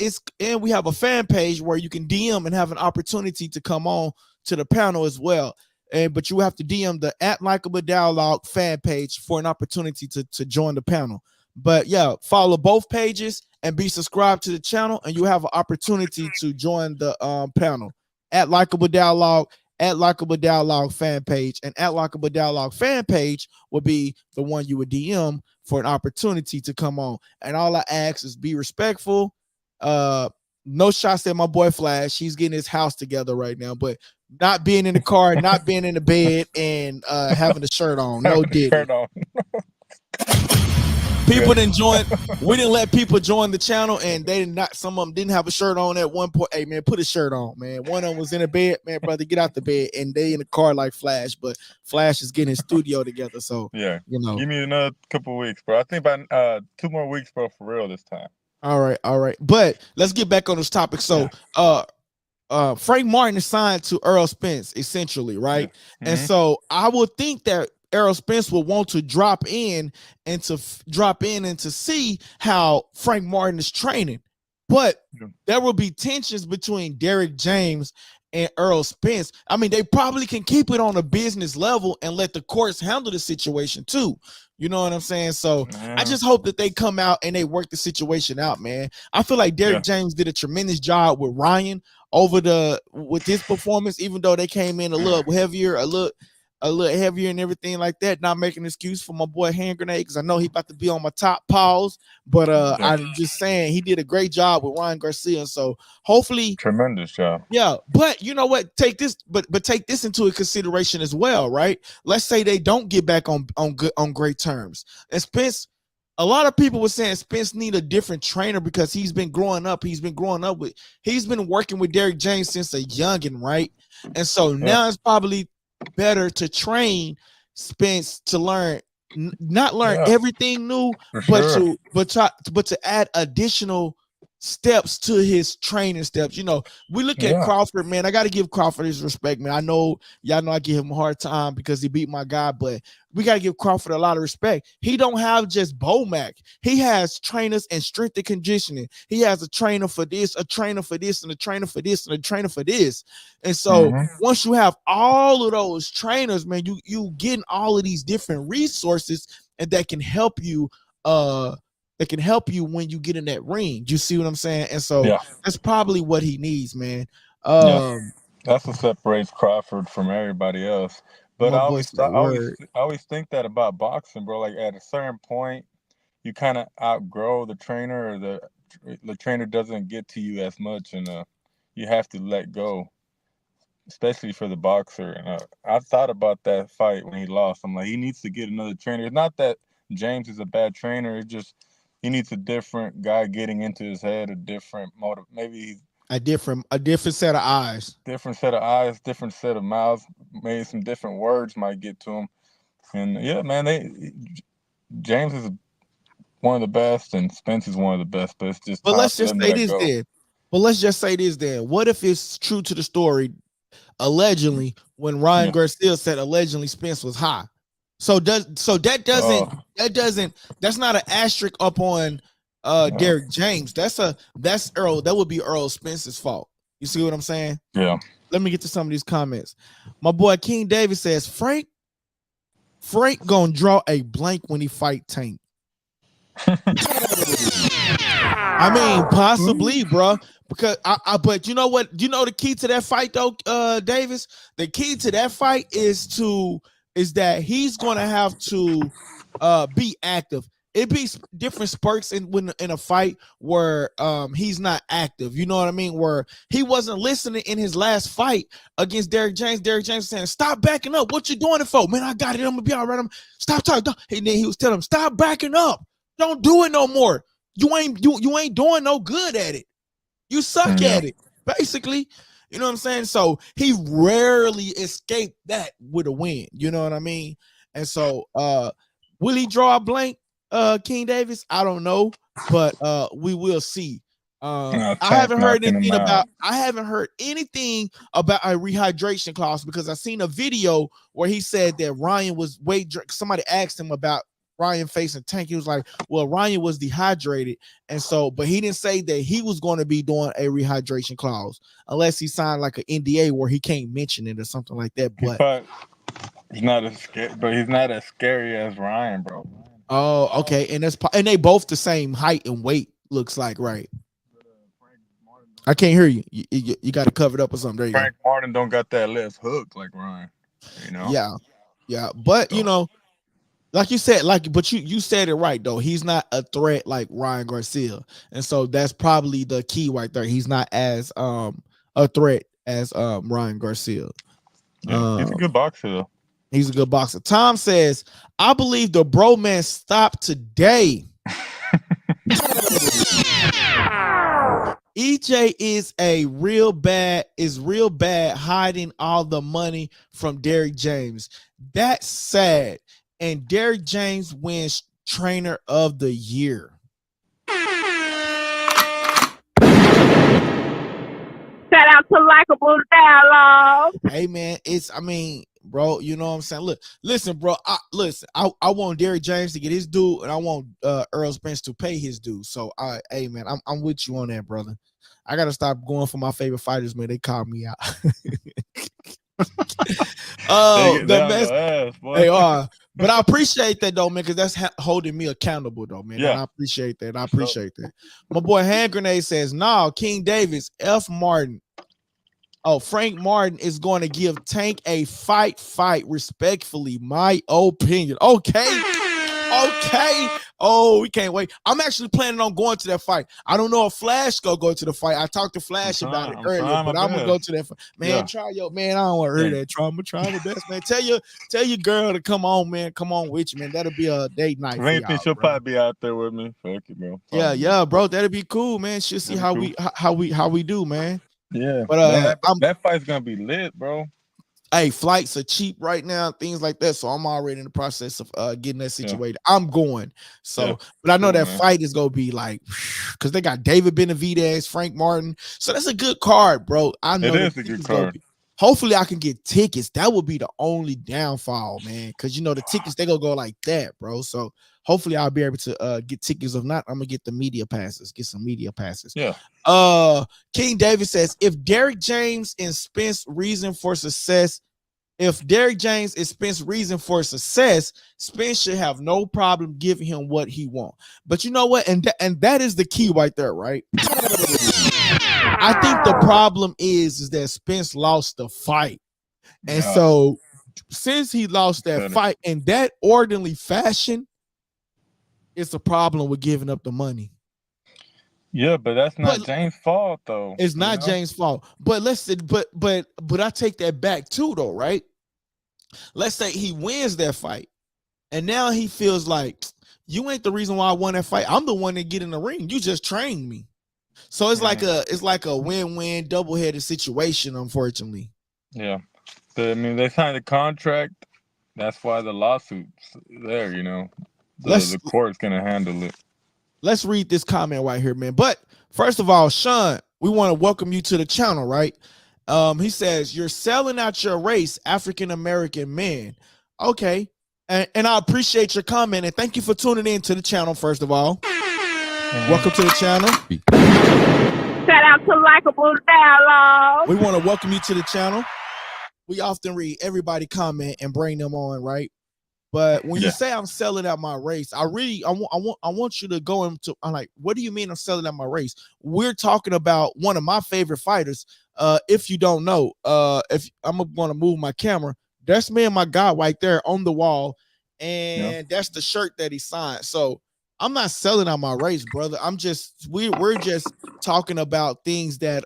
we have a fan page where you can DM and have an opportunity to come on to the panel as well. But you have to DM the at Likeable Dialogue fan page for an opportunity to join the panel. But yeah, follow both pages and be subscribed to the channel, and you have an opportunity to join the panel at Likeable Dialogue, at Likeable Dialogue fan page, and at Likeable Dialogue fan page will be the one you would DM for an opportunity to come on. And all I ask is be respectful. No shots at my boy Flash. He's getting his house together right now, but not being in the car, not being in the bed, and having a shirt on. No did. People didn't join. We didn't let people join the channel, and they did not. Some of them didn't have a shirt on at one point. Hey man, put a shirt on, man. One of them was in the bed, man. Brother, get out the bed, and they in the car like Flash. But Flash is getting his studio together, so yeah, you know. Give me another couple weeks, bro. I think about 2 more weeks, bro, for real this time. All right. But let's get back on this topic. So, Frank Martin is signed to Errol Spence, essentially, right? Yeah. And so I would think that Errol Spence will want to drop in and to see how Frank Martin is training. But there will be tensions between Derrick James and Errol Spence. I mean, they probably can keep it on a business level and let the courts handle the situation too. You know what I'm saying? So I just hope that they come out and they work the situation out, man. I feel like Derrick James did a tremendous job with Ryan with his performance, even though they came in a little heavier, a little heavier and everything like that. Not making an excuse for my boy Hand Grenade because I know he about to be on my top pause. But I'm just saying he did a great job with Ryangarcia. So hopefully, tremendous job. yeah. But you know what? Take this, but take this into consideration as well, right? Let's say they don't get back on great terms. And Spence, a lot of people were saying Spence need a different trainer because he's been growing up. He's been working with Derrick James since a youngin', right? And so now it's probably better to train Spence to learn, not learn everything new, but to add additional steps to his training steps. You know, we look at Crawford, man. I got to give Crawford his respect, man. I know y'all know I give him a hard time because he beat my guy, but we got to give Crawford a lot of respect. He don't have just Bomac. He has trainers and strength and conditioning. He has a trainer for this, a trainer for this, and a trainer for this, and a trainer for this. And so once you have all of those trainers, man, you getting all of these different resources and that can help you when you get in that ring. You see what I'm saying? And so that's probably what he needs, man. That's what separates Crawford from everybody else. But I always think that about boxing, bro. Like at a certain point, you kind of outgrow the trainer, or the trainer doesn't get to you as much, and you have to let go, especially for the boxer. And I thought about that fight when he lost. I'm like, he needs to get another trainer. It's not that James is a bad trainer. It's just he needs a different guy getting into his head, a different motive. Maybe a different set of eyes, different set of mouths. Maybe some different words might get to him. And yeah, man, James is one of the best, and Spence is one of the best. But it's just. But let's just say this then. But let's just say this then. What if it's true to the story? Allegedly, when Ryangarcia said allegedly Spence was high. So that's not an asterisk up on Derrick James. That's Errol. That would be Errol Spence's fault. You see what I'm saying? Yeah. Let me get to some of these comments. My boy King David says Frank gonna draw a blank when he fight Tank. I mean, possibly, bro. Because but you know what? You know the key to that fight though, Davis. The key to that fight is that he's gonna have to be active. It be different spurts in a fight where he's not active. You know what I mean? Where he wasn't listening in his last fight against Derrick James. Derrick James saying, "Stop backing up. What you doing it for? Man, I got it. I'm gonna be all right. Stop talking." And then he was telling him, "Stop backing up. Don't do it no more. You ain't doing no good at it. You suck at it." Basically, you know what I'm saying? So he rarely escaped that with a win. You know what I mean? And so will he draw a blank? King Davis, I don't know, but we will see. I haven't heard anything about a rehydration clause because I seen a video where he said that Ryan was somebody asked him about Ryan facing Tank. He was like, well, Ryan was dehydrated, and so, but he didn't say that he was going to be doing a rehydration clause unless he signed like an NDA where he can't mention it or something like that. But he's not as scary as Ryan, bro. Oh, okay, and they both the same height and weight. Looks like, right? I can't hear you. You got to cover it up or something. There you Frank Martin don't got that left hook like Ryan. You know. Yeah. But you know, like you said, but you said it right though. He's not a threat like Ryangarcia, and so that's probably the key right there. He's not as a threat as Ryangarcia. Yeah, he's a good boxer though. He's a good boxer. Tom says, I believe the bro man stopped today. EJ is real bad hiding all the money from Derrick James. That's sad. And Derrick James wins trainer of the year. Shout out to Likeable Dialogue. Hey man, bro, you know what I'm saying? Listen, bro. I want Derrick James to get his due, and I want Errol Spence to pay his due. So, hey, man, I'm with you on that, brother. I gotta stop going for my favorite fighters, man. They call me out. They are, but I appreciate that though, man, because that's holding me accountable, though, man. Yeah, I appreciate that. that. My boy Hand Grenade says, "Nah, King Davis, F. Martin." Oh, Frank Martin is going to give Tank a fight, respectfully. My opinion. Okay. Oh, we can't wait. I'm actually planning on going to that fight. I don't know if Flash gonna go to the fight. I talked to Flash about it earlier, but I'm gonna go to that fight. Man, try your man. I don't want to hear that. Try my best, man. Tell your girl to come on, man. Come on with you, man. That'll be a date night for y'all. She'll probably be out there with me. Fuck it, bro. Yeah, bro. That'll be cool, man. She'll see how we do, man. Yeah, but that fight's gonna be lit, bro. Hey, flights are cheap right now, things like that. So I'm already in the process of getting that situated. I'm going. So, but I know that fight is gonna be like, because they got David Benavidez, Frank Martin. So that's a good card, bro. I know it is a good card. Hopefully, I can get tickets. That would be the only downfall, man. Because the tickets they gonna go like that, bro. So hopefully, I'll be able to get tickets. If not, I'm gonna get the media passes. Get some media passes. Yeah. King David says, if Derrick James and Spence reason for success, Spence should have no problem giving him what he wants. But you know what? And that is the key right there, right? I think the problem is that Spence lost the fight. And so since he lost that fight in that orderly fashion, it's a problem with giving up the money. Yeah, but that's not James' fault, though. It's not James' fault. But but I take that back too, though, right? Let's say he wins that fight, and now he feels like you ain't the reason why I won that fight. I'm the one that get in the ring. You just trained me. So it's like a win-win, double-headed situation, unfortunately. Yeah. They signed a contract. That's why the lawsuit's there, The court's gonna handle it. Let's read this comment right here, man. But first of all, Sean, we want to welcome you to the channel, right? He says, you're selling out your race, African-American men. Okay. And I appreciate your comment. And thank you for tuning in to the channel, first of all. Welcome to the channel. Shout out to Likeable Dialogue. We want to welcome you to the channel. We often read everybody comment and bring them on, right? But when you say I'm selling out my race, I want you to go into, I'm like, what do you mean I'm selling out my race? We're talking about one of my favorite fighters. If you don't know, if I'm going to move my camera, that's me and my guy right there on the wall, and that's the shirt that he signed. So I'm not selling out my race, brother. We're just talking about things that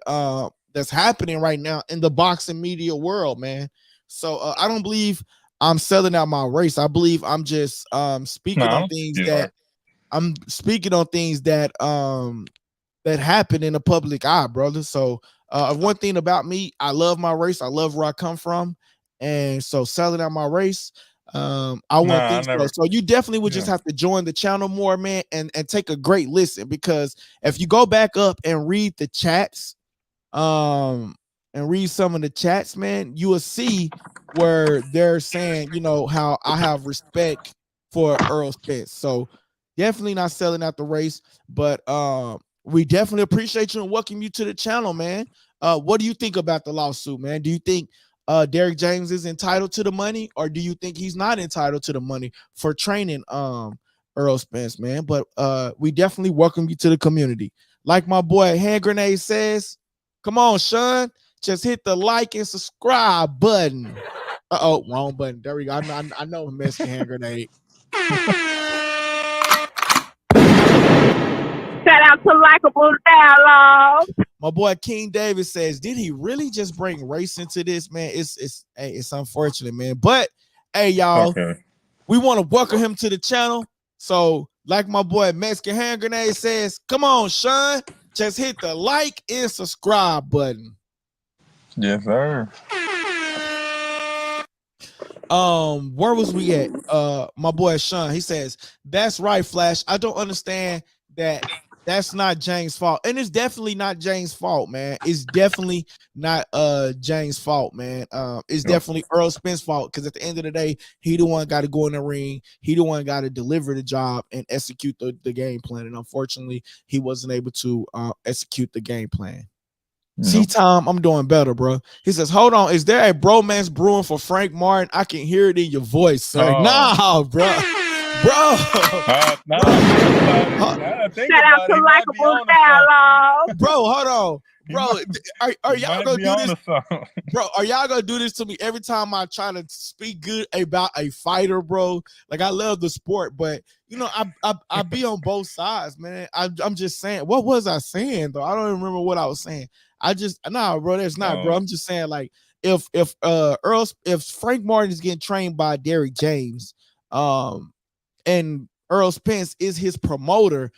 that's happening right now in the boxing media world, man. So I don't believe I'm selling out my race. I believe I'm just speaking on things that that happen in the public eye, brother. So one thing about me, I love my race. I love where I come from, and so selling out my race, I won't think so. So you definitely would just have to join the channel more, man, and take a great listen, because if you go back up and read the chats, and read some of the chats, man, you will see where they're saying, how I have respect for Errol Spence. So definitely not selling out the race, but we definitely appreciate you and welcome you to the channel, man. What do you think about the lawsuit, man? Do you think Derrick James is entitled to the money, or do you think he's not entitled to the money for training Errol Spence, man? But we definitely welcome you to the community. Like my boy Hand Grenade says, come on, Sean, just hit the like and subscribe button. Uh-oh, wrong button. There we go. I know a Mexican Hand Grenade. Shout out to Likeable Dialogue. My boy King David says, did he really just bring race into this, man? It's unfortunate, man. But hey, y'all, we want to welcome him to the channel. So, like my boy Mexican Hand Grenade says, come on, Sean, just hit the like and subscribe button. Yes, sir. Where was we at? My boy Sean, he says, that's right, Flash. I don't understand that. That's not James' fault. And it's definitely not James' fault, man. It's definitely not James' fault, man. It's definitely Errol Spence's fault, because at the end of the day, he the one got to go in the ring. He the one got to deliver the job and execute the game plan. And unfortunately, he wasn't able to execute the game plan. See, Tom, I'm doing better, bro. He says, hold on, is there a bromance brewing for Frank Martin? I can hear it in your voice, sir. Nah, bro. Shout out to Likeable Dialogue. Bro, hold on. bro, are You y'all might gonna be do on this? to something. Bro, are y'all gonna do this to me every time I try to speak good about a fighter, bro? Like I love the sport, but you know, I be on both sides, man. I'm just saying, what was I saying though? I don't even remember what I was saying. I just bro, that's not, bro. I'm just saying, like, if Frank Martin is getting trained by Derrick James, and Errol Spence is his promoter,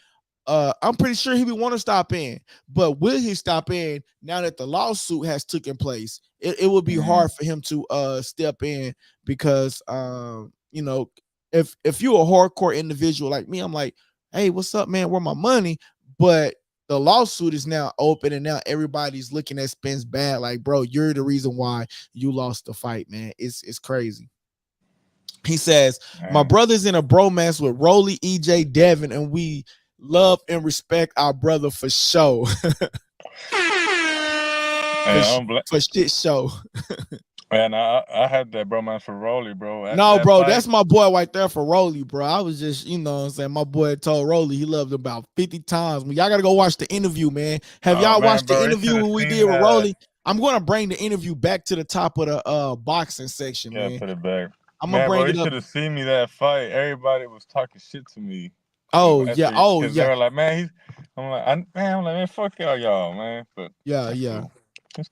I'm pretty sure he would want to stop in. But will he stop in now that the lawsuit has taken place? It would be hard for him to step in because you know, if you're a hardcore individual like me, I'm like, hey, what's up, man? Where my money? But the lawsuit is now open, and now everybody's looking at Spence bad. Like, bro, you're the reason why you lost the fight, man. It's crazy. He says, my brother's in a bromance with Rolly, EJ, Devin, and we love and respect our brother for show. For shit show. Man, I had that bromance for Rolly, bro. No, that bro, fight, that's my boy right there for Rolly, bro. I was just, you know what I'm saying? My boy told Rolly he loved him about 50 times. Y'all got to go watch the interview, man. Have y'all watched the interview we did with Rolly? I'm going to bring the interview back to the top of the boxing section, man. Put it back. I'm going to bring it up. You should have seen me that fight. Everybody was talking shit to me. Oh, yeah. Oh, yeah. They were like, man, man, fuck y'all, man. But yeah.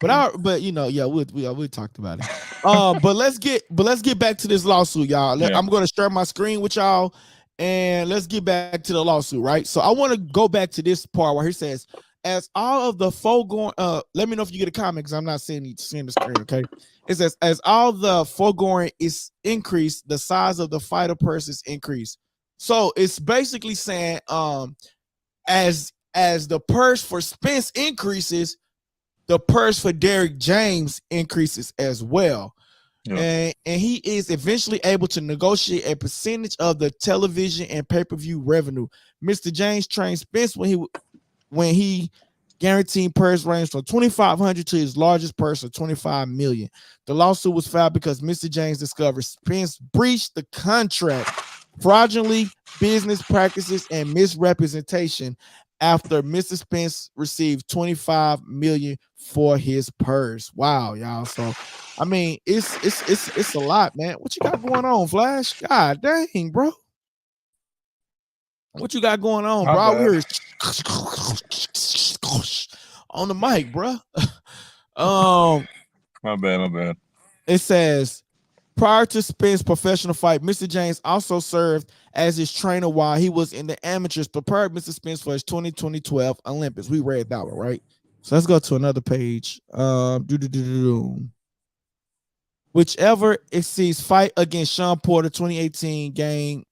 Cool. But you know, yeah, we talked about it. But let's get back to this lawsuit, y'all. I'm going to share my screen with y'all, and let's get back to the lawsuit, right? So I want to go back to this part where he says, as all of the foregoing, let me know if you get a comment because I'm not seeing the screen. Okay, it says, as all the foregoing is increased, the size of the fighter purse is increased. So it's basically saying, as the purse for Spence increases, the purse for Derrick James increases as well. Yeah. And he is eventually able to negotiate a percentage of the television and pay-per-view revenue. Mr. James trained Spence when he guaranteed purse range from $2,500 to his largest purse of $25 million. The lawsuit was filed because Mr. James discovered Spence breached the contract, fraudulently business practices, and misrepresentation after Mr. Spence received $25 million for his purse. Wow, y'all. So, I mean, it's a lot, man. What you got going on, Flash? God dang, bro. What you got going on, bro? We heard on the mic, bro. My bad. It says, prior to Spence's professional fight, Mr. James also served as his trainer while he was in the amateurs, prepared Mr. Spence for his 2012 Olympics. We read that one, right? So let's go to another page. Whichever exceeds fight against Sean Porter 2018 game,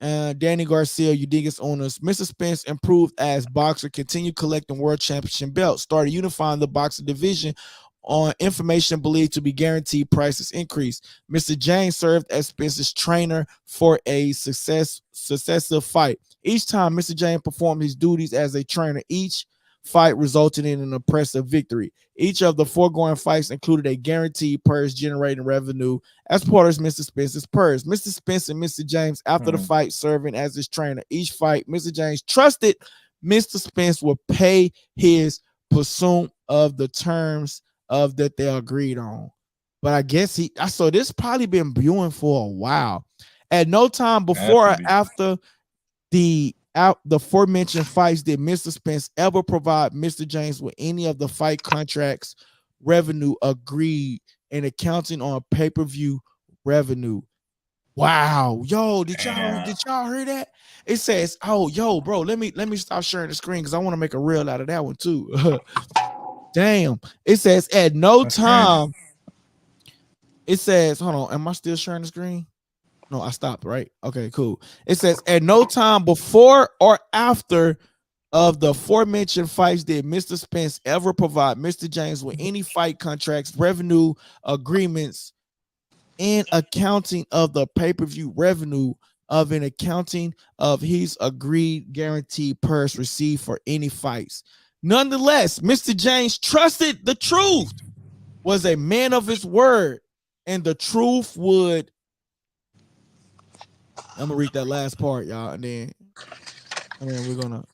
Danny Garcia, Udigas owners. Mr. Spence improved as boxer, continued collecting world championship belts, started unifying the boxing division on information believed to be guaranteed prices increase. Mr. James served as Spence's trainer for a successive fight. Each time Mr. James performed his duties as a trainer, each fight resulted in an impressive victory. Each of the foregoing fights included a guaranteed purse generating revenue as part of Mr. Spence's purse. Mr. Spence and Mr. James, after the fight, serving as his trainer. Each fight, Mr. James trusted Mr. Spence would pay his pursuit of the terms of that they agreed on. But I guess so this probably been brewing for a while. At no time before or after the aforementioned fights did Mr. Spence ever provide Mr. James with any of the fight contracts revenue agreed and accounting on pay-per-view revenue. Wow, yo, did y'all hear that? It says, oh, yo, bro, let me stop sharing the screen because I want to make a reel out of that one too. Damn. It says at no time. It says, hold on, am I still sharing the screen? No, I stopped, right? Okay, cool. It says at no time before or after of the aforementioned fights did Mr. Spence ever provide Mr. James with any fight contracts, revenue agreements, and accounting of the pay-per-view revenue of an accounting of his agreed guaranteed purse received for any fights. Nonetheless, Mr. James trusted the truth, was a man of his word, and the truth would. I'm gonna read that last part, y'all, and then we're gonna.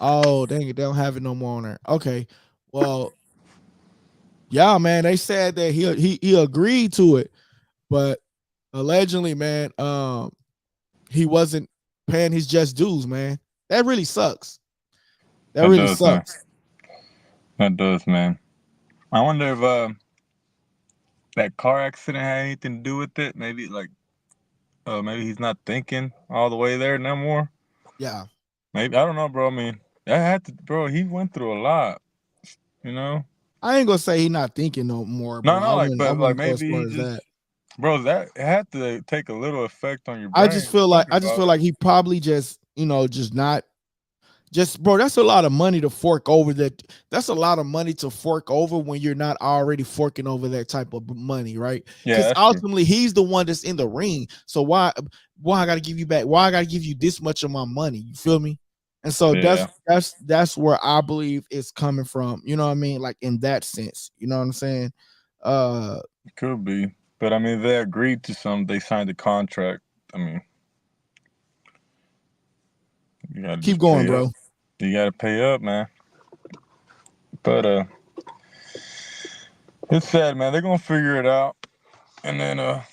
Oh, dang it, they don't have it no more on there. Okay, Well, yeah, man. They said that he agreed to it, but allegedly, man, he wasn't paying his just dues, man. That really sucks. That That really does, man. sucks. That does, man. I wonder if that car accident had anything to do with it. Maybe maybe he's not thinking all the way there no more. Yeah. Maybe, I don't know, bro. I mean, that had to, bro. He went through a lot, you know. I ain't gonna say he not thinking no more, No, bro. no, I but wouldn't go as maybe far he as just, that. bro. That had to take a little effect on your I brain. just feel like Think about it. he probably just, just not just bro, that's a lot of money to fork over that's a lot of money to fork over when you're not already forking over that type of money, right? Yeah, Because that's true. ultimately he's the one that's in the ring. So why I gotta give you back? Why I gotta give you this much of my money? You feel me? And so Yeah, that's where I believe it's coming from. You know what I mean? Like in that sense. You know what I'm saying? it could be. But I mean, they agreed to some. They signed a contract. I mean, you gotta Keep just going, pay up. bro. You gotta pay up, man. But it's sad, man. They're gonna figure it out, and then I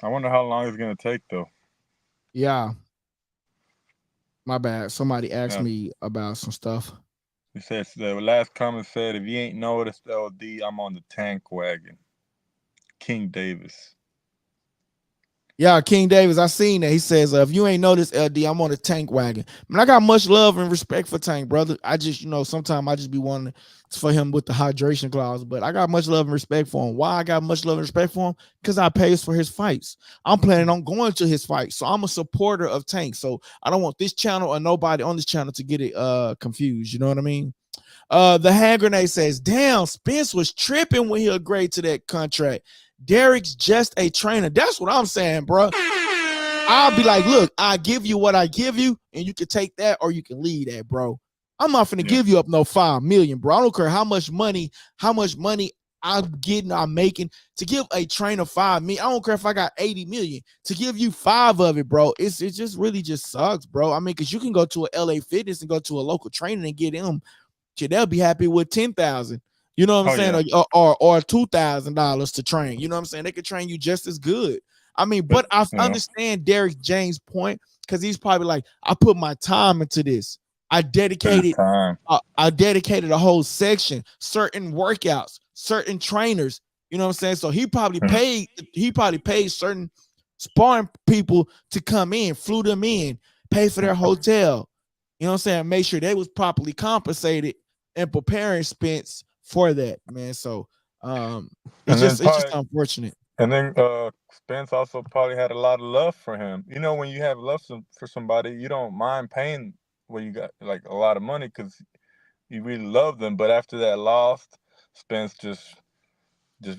wonder how long it's gonna take, though. Yeah, my bad. Somebody asked Yeah. me about some stuff. He said the last comment said, "If you ain't noticed, LD, I'm on the tank wagon." King Davis. Yeah, King Davis, I seen that. He says, if you ain't noticed, LD, I'm on a tank wagon. Man, I got much love and respect for Tank, brother. I just, sometimes I just be wanting for him with the hydration clause, but I got much love and respect for him. Why I got much love and respect for him? Because I pays for his fights. I'm planning on going to his fight. So I'm a supporter of Tank. So I don't want this channel or nobody on this channel to get it confused. You know what I mean? The hand grenade says, damn, Spence was tripping when he agreed to that contract. Derrick's just a trainer. That's what I'm saying, bro. I'll be like, look, I give you what I give you, and you can take that or you can leave that, bro. I'm not finna give you up no 5 million, bro. I don't care how much money I'm making to give a trainer 5 million. I don't care if I got 80 million to give you 5 of it, bro. It just really just sucks, bro. I mean, because you can go to a LA Fitness and go to a local trainer and get him. They'll be happy with 10,000. You know what I'm saying? Yeah. Or $2,000 to train. You know what I'm saying? They could train you just as good. I mean, but I understand Derrick James' point because he's probably like, I put my time into this. I dedicated a whole section, certain workouts, certain trainers. You know what I'm saying? So he probably paid certain sparring people to come in, flew them in, pay for their hotel. You know what I'm saying? Make sure they was properly compensated and preparing Spence for that, man. So it's just unfortunate. And then Spence also probably had a lot of love for him. You know, when you have love for somebody, you don't mind paying when you got like a lot of money because you really love them. But after that loss, Spence just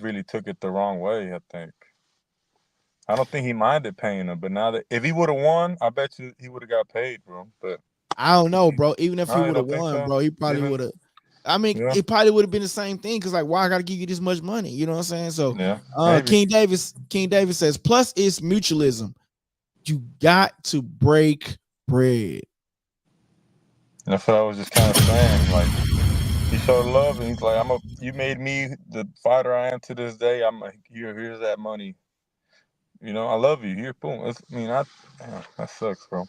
really took it the wrong way, I think. I don't think he minded paying him, but now that if he would have won, I bet you he would have got paid, bro. But I don't know, bro. Even if he would have think won, so? bro, he probably would have. I mean, Yeah. it probably would have been the same thing because, like, why I got to give you this much money? You know what I'm saying? So, Yeah, King Davis says, plus it's mutualism. You got to break bread. That's what I was just kind of saying. Like, he showed love, and he's like, you made me the fighter I am to this day. I'm like, here's that money. You know, I love you. Here, boom. That sucks, bro.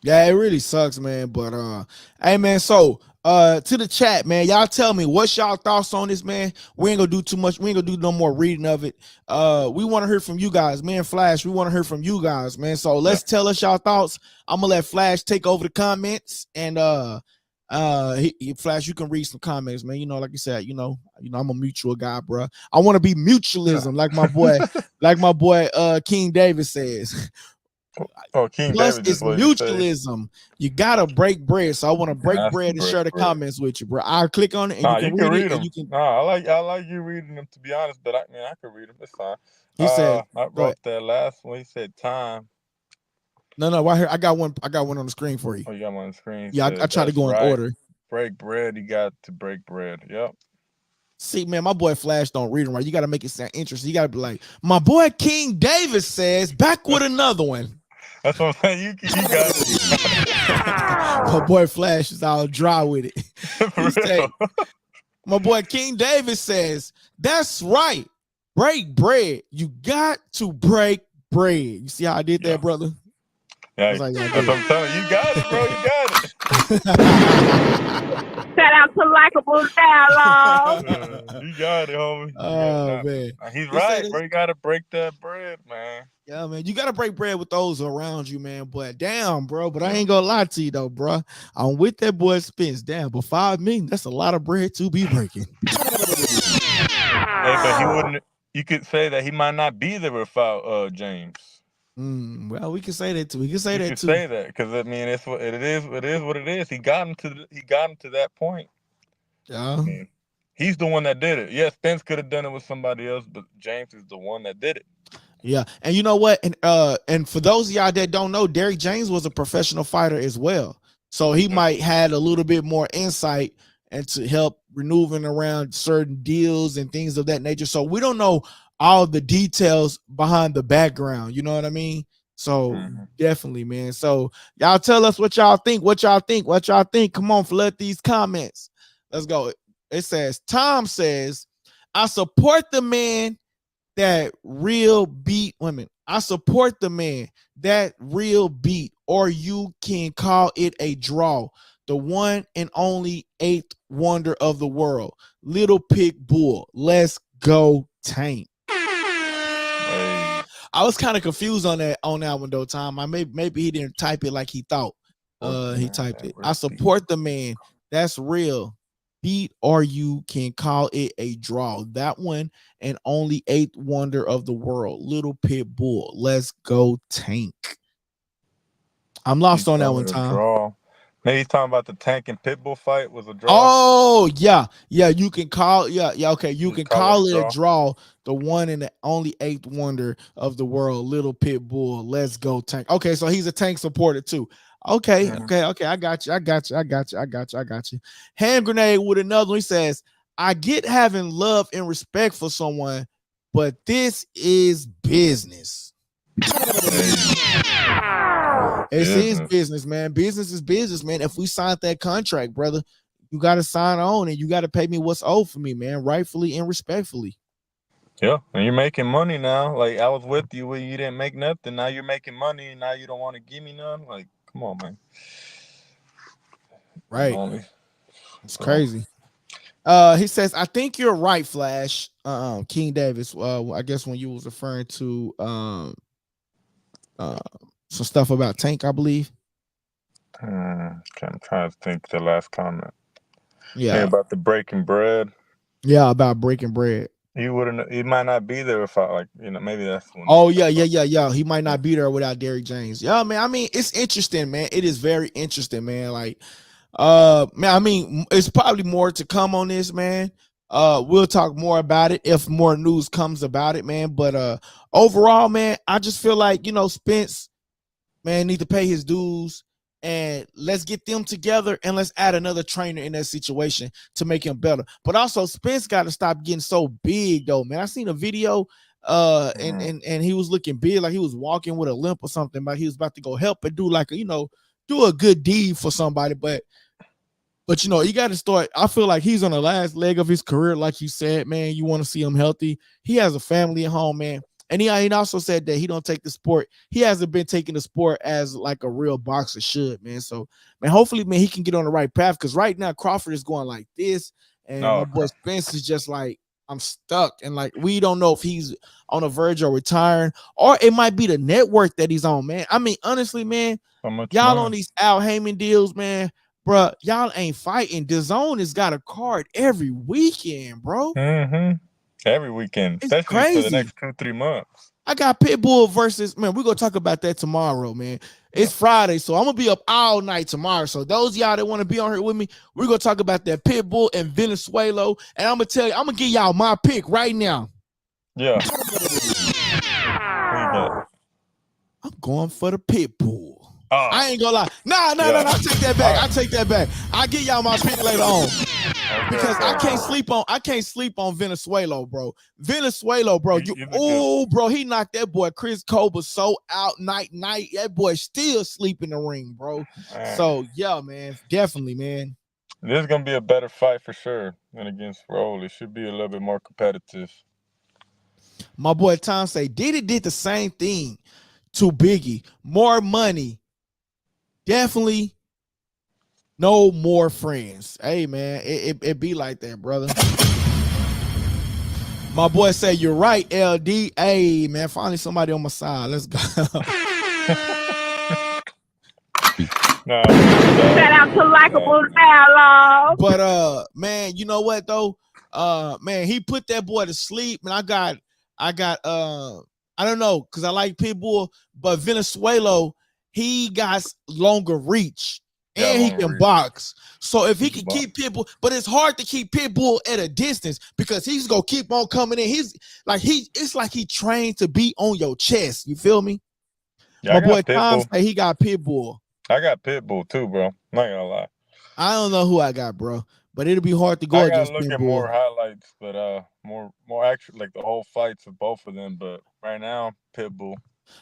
Yeah, it really sucks, man. But hey, man. So to the chat, man, y'all tell me what's y'all thoughts on this, man. We ain't gonna do too much. We ain't gonna do no more reading of it. We want to hear from you guys, man. Flash, we want to hear from you guys, man. So let's tell us y'all thoughts. I'm gonna let Flash take over the comments, and Flash, you can read some comments, man. You know, like you said, you know, I'm a mutual guy, bro. I want to be mutualism, like my boy, King Davis says. Oh, King Plus, David it's just what you say. mutualism. You gotta break bread. So I want to break bread and share the comments with you, bro. I'll click on it and you can read it. And you can. I like you reading them, to be honest. But I can read them. It's fine. He said, I wrote that last one. He said time. No, right here. I got one on the screen for you. Oh, you got one on the screen. Yeah, I try to go in order. Break bread. You got to break bread. Yep. See, man, my boy Flash don't read them right. You got to make it sound interesting. You got to be like, my boy King Davis says, back with another one. That's what I'm saying. You got it. My boy Flash is all dry with it. My boy King Davis says, that's right. Break bread. You got to break bread. You see how I did that, brother? Yeah, That's that's what I'm telling you. You got it, bro. You got it. Shout out to Likeable Dialogue. You got it, homie. Oh, man. He's He said right, bro. You got to break that bread, man. Yeah, man, you gotta break bread with those around you, man. But damn, bro. But I ain't gonna lie to you though, bro. I'm with that boy Spence. Damn, but $5 million, that's a lot of bread to be breaking. Hey, but he wouldn't. You could say that he might not be there without James. Well, we can say that too. We can say You that could too. say that because I mean, it's what it is. It is what it is. He got him to that point. Yeah. I mean, he's the one that did it. Yeah, Spence could have done it with somebody else, but James is the one that did it. Yeah, and you know what? And for those of y'all that don't know, Derrick James was a professional fighter as well, so he might had a little bit more insight and to help maneuvering around certain deals and things of that nature. So we don't know all the details behind the background. You know what I mean? So definitely, man. So y'all tell us what y'all think. What y'all think? What y'all think? Come on, flood these comments. Let's go. It says Tom says, "I support the man." That real beat women. I support the man that real beat, or you can call it a draw. The one and only eighth wonder of the world, Little Pig Bull. Let's go, Tank. I was kind of confused on that one though, Tom. Maybe he didn't type it like he thought. He typed it. I support the man. That's real. Beat, or you can call it a draw. That one and only eighth wonder of the world, Little Pit Bull. Let's go, Tank. I'm lost on that one, Tom. Draw. Maybe he's talking about the Tank and Pitbull fight was a draw. Oh yeah. You can call okay. You can call it a draw. The one and the only eighth wonder of the world, Little Pit Bull. Let's go, Tank. Okay, so he's a Tank supporter too. Okay. I got you. Hand grenade with another one. He says, I get having love and respect for someone, but this is business. It's his business, man. Business is business, man. If we signed that contract, brother, you got to sign on and you got to pay me what's owed for me, man, rightfully and respectfully. Yeah, and you're making money now. Like, I was with you when you didn't make nothing. Now you're making money, and now you don't want to give me none. Like, come on, man. Right. It's crazy. He says, I think you're right, Flash. King Davis. I guess when you was referring to some stuff about Tank, I believe. I'm trying to think the last comment. Yeah, about the breaking bread. Yeah, about breaking bread. He might not be there without, maybe that's when. Oh yeah. He might not be there without Derrick James. Yeah, man. I mean, it's interesting, man. It is very interesting, man. Like, man, I mean, it's probably more to come on this, man. We'll talk more about it if more news comes about it, man. But overall, man, I just feel like, Spence, man, need to pay his dues. And let's get them together and let's add another trainer in that situation to make him better. But also, Spence got to stop getting so big, though, man. I seen a video and he was looking big, like he was walking with a limp or something, but he was about to go help and do do a good deed for somebody. But you got to start. I feel like he's on the last leg of his career, like you said, man. You want to see him healthy. He has a family at home, man. And he also said that he don't take the sport. He hasn't been taking the sport as like a real boxer should, man. So, man, hopefully, man, he can get on the right path. Because right now, Crawford is going like this. And my boy Spence is just like, I'm stuck. And like, we don't know if he's on the verge of retiring. Or it might be the network that he's on, man. I mean, honestly, man, y'all on these Al Heyman deals, man. Bro, y'all ain't fighting. Dazn has got a card every weekend, bro. Every weekend, it's especially crazy. For the next 2-3 months. I got Pitbull versus, man, we're going to talk about that tomorrow, man. It's Friday, so I'm going to be up all night tomorrow. So those of y'all that want to be on here with me, we're going to talk about that Pitbull and Venezuela. And I'm going to tell you, I'm going to give y'all my pick right now. Yeah. I'm going for the Pitbull. I ain't gonna lie. Nah. I take that back. I take that back. I'll get y'all my pick later on. Because I can't sleep on Venezuela, bro. Venezuela, bro. Bro, he knocked that boy Chris Cobra so out night. That boy still sleep in the ring, bro. So yeah, man. Definitely, man. This is gonna be a better fight for sure than against Roll. It should be a little bit more competitive. My boy Tom say Diddy did the same thing to Biggie. More money. Definitely no more friends. Hey man, it be like that, brother. My boy say you're right, LD. Hey man, finally somebody on my side. Let's go. Shout out to Likeable Dialogue. But man, you know what though? Man, he put that boy to sleep. And I got I don't know, because I like Pitbull, but Venezuela, he got longer reach. And he can box. So if he can keep Pitbull, but it's hard to keep Pitbull at a distance because he's gonna keep on coming in. It's like he trained to be on your chest. You feel me? Yeah, my boy Tom say he got Pitbull. I got Pitbull too, bro. Not gonna lie. I don't know who I got, bro, but it'll be hard to go I against gotta look Pitbull. at more highlights, but more actual, like the whole fights of both of them. But right now, Pitbull.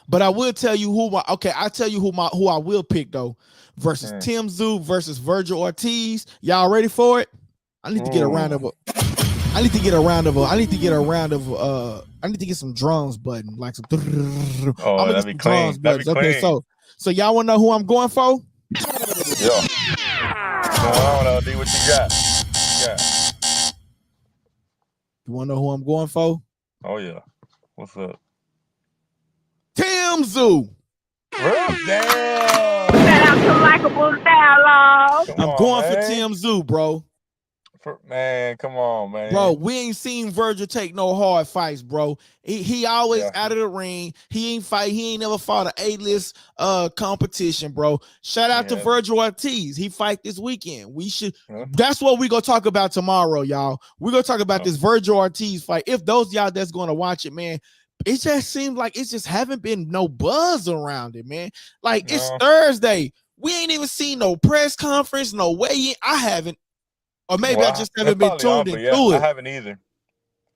But I will tell you I'll tell you who I will pick though. Versus Tim Tszyu versus Virgil Ortiz. Y'all ready for it? I need to get a round of I need to get some drums button, like some. Oh, that'd be clean. That'd be okay, clean. so y'all wanna know who I'm going for? Yeah. Come on, LD, what you got? You wanna know who I'm going for? Oh yeah. What's up? Tim Tszyu. Damn. Shout out to Likeable Dialogue. I'm going for Tim Tszyu, bro. Man, come on, man. Bro, we ain't seen Virgil take no hard fights, bro. He always out of the ring. He ain't never fought an A-list competition, bro. Shout out to Virgil Ortiz. He fight this weekend. That's what we gonna talk about tomorrow, y'all. We're gonna talk about this Virgil Ortiz fight. If those y'all that's gonna watch it, man, it just seems like it just haven't been no buzz around it, man. Like it's Thursday. We ain't even seen no press conference, no weigh-in. I haven't. Or maybe I just haven't been tuned into it. I haven't either.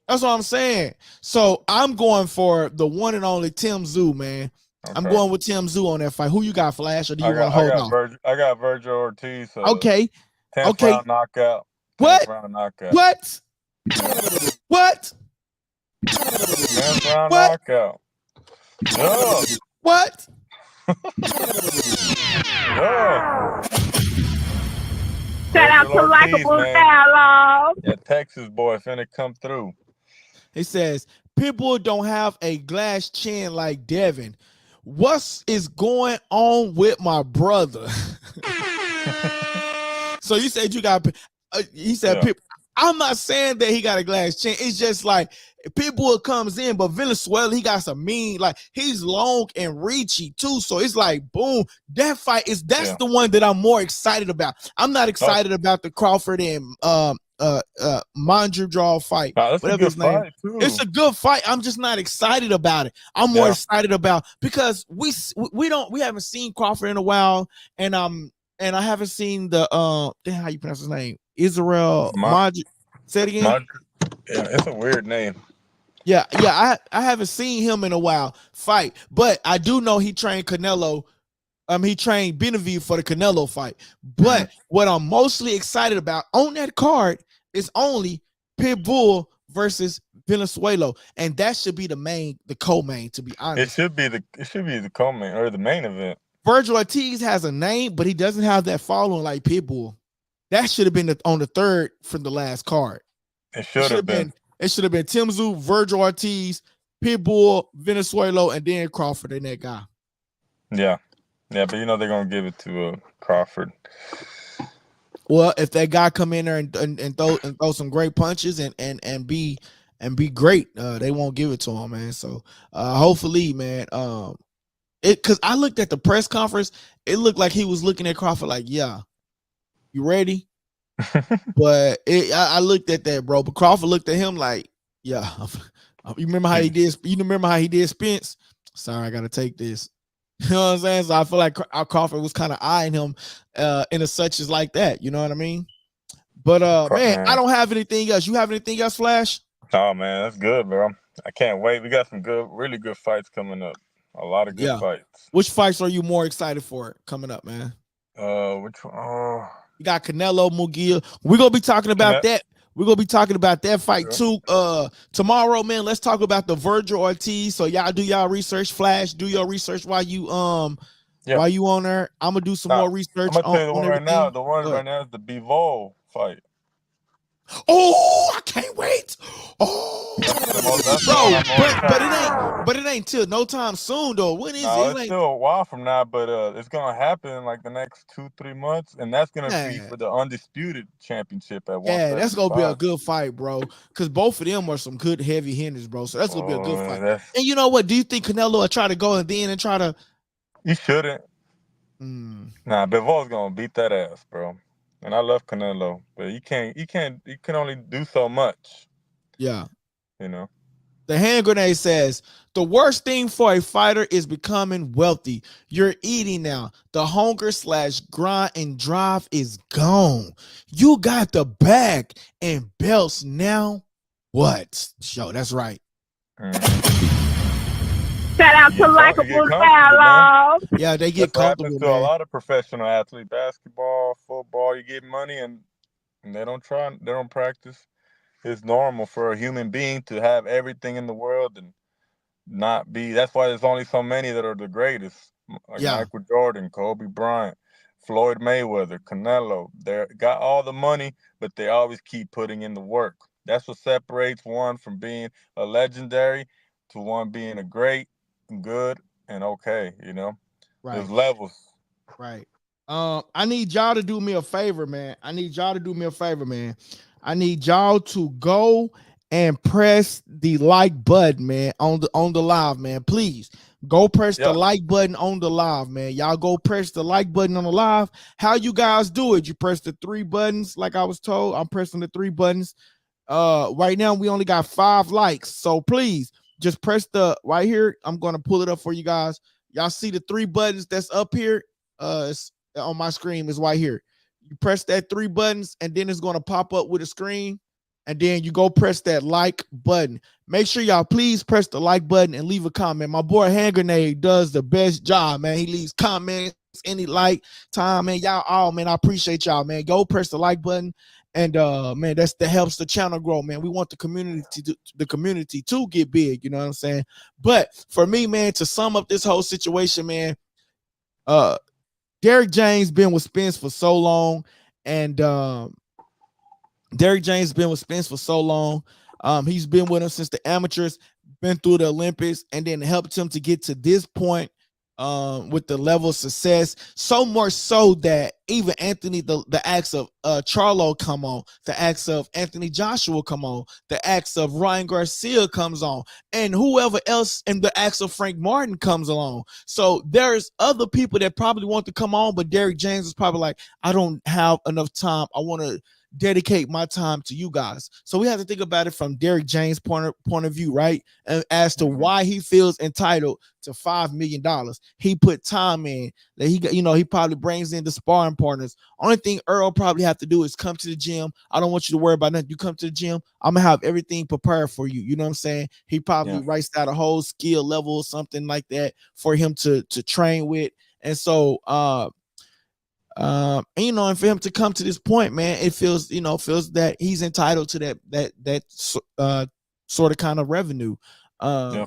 That's what I'm saying. So I'm going for the one and only Tim Tszyu, man. Okay. I'm going with Tim Tszyu on that fight. Who you got, Flash, or do you want to hold off? I got Virgil Ortiz. Okay. 10th round knockout. What? Round knockout. What? 10th round knockout. Yeah. What? Yeah. Shout out to Likeable Dialogue. Yeah, Texas boy finna come through. He says, Pitbull don't have a glass chin like Devin. What is going on with my brother? So you said you got, he said, I'm not saying that he got a glass chin. It's just like Pitbull comes in, but Venezuela, he got some mean, like he's long and reachy too. So it's like, boom, that's the one that I'm more excited about. I'm not excited about the Crawford and Mondrian fight. Whatever his name. It's a good fight. I'm just not excited about it. I'm more excited about because we haven't seen Crawford in a while, and I haven't seen the how you pronounce his name? Israel Mondrian. Say it again. Yeah, it's a weird name. Yeah, I haven't seen him in a while fight, but I do know he trained Canelo. He trained Benavidez for the Canelo fight. But what I'm mostly excited about on that card is only Pitbull versus Venezuela, and that should be the co-main. To be honest, it should be the co-main or the main event. Virgil Ortiz has a name, but he doesn't have that following like Pitbull. That should have been on the third from the last card. It should have been. It should have been Tim Tszyu, Virgil Ortiz, Pitbull, Venezuela, and then Crawford and that guy. Yeah, but they're gonna give it to Crawford. Well, if that guy come in there and throw some great punches and be great, they won't give it to him, man. So hopefully, man, because I looked at the press conference, it looked like he was looking at Crawford like, yeah, you ready? But I looked at that, bro. But Crawford looked at him like, yeah. You remember how he did? You remember how he did Spence? Sorry, I gotta take this. You know what I'm saying? So I feel like Crawford was kind of eyeing him in a such as like that. You know what I mean? But man, I don't have anything else. You have anything else, Flash? Oh man, that's good, bro. I can't wait. We got some really good fights coming up. A lot of good fights. Which fights are you more excited for coming up, man? Which one? You got Canelo Mugia. We're gonna be talking about that. We're gonna be talking about that fight too. Tomorrow, man. Let's talk about the Virgil Ortiz. So y'all do y'all research. Flash, do your research while you while you on there. I'm gonna do some more research. I'm gonna tell you the on one right everything. now. The one right now is the Bivol fight. Oh, I can't wait. Oh, bro, but it ain't till no time soon though. When is it? It's still a while from now, but it's gonna happen in like the next 2-3 months, and that's gonna be for the undisputed championship at 175. Yeah, that's gonna be a good fight, bro. Because both of them are some good heavy hitters, bro. So that's gonna be a good fight. And you know what? Do you think Canelo will try to go and then and try to? He shouldn't. Nah, Bivol's gonna beat that ass, bro. And I love Canelo, but he can only do so much. Yeah. You know. The hand grenade says, the worst thing for a fighter is becoming wealthy. You're eating now. The hunger / grind and drive is gone. You got the bag and belts now. What? Show, that's right. Shout out to Likeable Dialogue. Yeah, they get comfortable, happens to a lot of professional athletes. Basketball, football, you get money and they don't practice. It's normal for a human being to have everything in the world and not be. That's why there's only so many that are the greatest. Like Michael Jordan, Kobe Bryant, Floyd Mayweather, Canelo. They got all the money, but they always keep putting in the work. That's what separates one from being a legendary to one being a great, good, and okay. You know, there's levels. Right. I need y'all to do me a favor, man. I need y'all to go and press the like button, man, on the live, man. Please go press the like button on the live, man. Y'all go press the like button on the live. How you guys do it? You press the 3 buttons, like I was told. I'm pressing the 3 buttons. Right now we only got 5 likes, so please just press the right here. I'm gonna pull it up for you guys. Y'all see the 3 buttons that's up here? It's on my screen is right here. You press that 3 buttons, and then it's gonna pop up with a screen, and then you go press that like button. Make sure y'all please press the like button and leave a comment. My boy Hand Grenade does the best job, man. He leaves comments any like time, man. Y'all all, man, I appreciate y'all, man. Go press the like button. And man, that helps the channel grow, man. We want the community to get big, you know what I'm saying? But for me, man, to sum up this whole situation, man, Derrick James been with Spence for so long, and Derrick James been with Spence for so long. He's been with him since the amateurs, been through the Olympics, and then helped him to get to this point with the level of success. So much so that even Anthony, the acts of Charlo come on, the acts of Anthony Joshua come on, the acts of Ryangarcia comes on, and whoever else, and the acts of Frank Martin comes along. So there's other people that probably want to come on, but Derrick James is probably like, I don't have enough time. I want to dedicate my time to you guys. So we have to think about it from Derrick James' point of view, right? And as to why he feels entitled to $5 million. He put time in that he probably brings in the sparring partners. Only thing Errol probably have to do is come to the gym. I don't want you to worry about nothing. You come to the gym, I'm gonna have everything prepared for you. You know what I'm saying? He probably writes out a whole skill level or something like that for him to train with. And so and for him to come to this point, man, it feels that he's entitled to that sort of kind of revenue.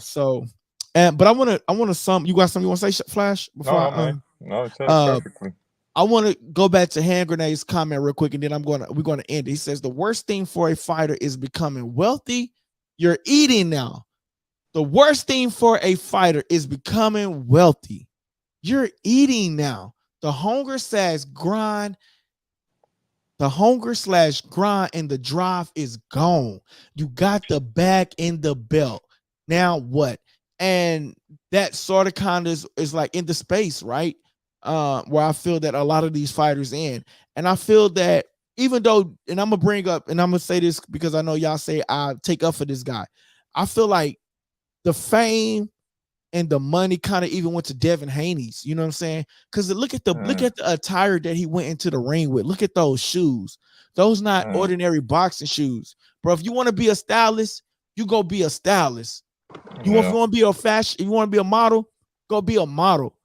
So, but I want to you got something you want to say, Flash? Before no, it says perfectly. I want to go back to Hand Grenade's comment real quick, and then we're gonna end it. He says the worst thing for a fighter is becoming wealthy. You're eating now. The worst thing for a fighter is becoming wealthy. You're eating now. The hunger / grind and the drive is gone. You got the bag and the belt. Now what? And that sort of kind of is like in the space, right? Where I feel that a lot of these fighters in. And I feel that even though, and I'm gonna bring up, and I'm gonna say this because I know y'all say I take up for this guy. I feel like the fame and the money kind of even went to Devin Haney's, you know what I'm saying? Because look at the attire that he went into the ring with. Look at those shoes. Those not ordinary boxing shoes, bro. If you want to be a stylist, you go be a stylist. If you want to be a fashion, if you want to be a model, go be a model.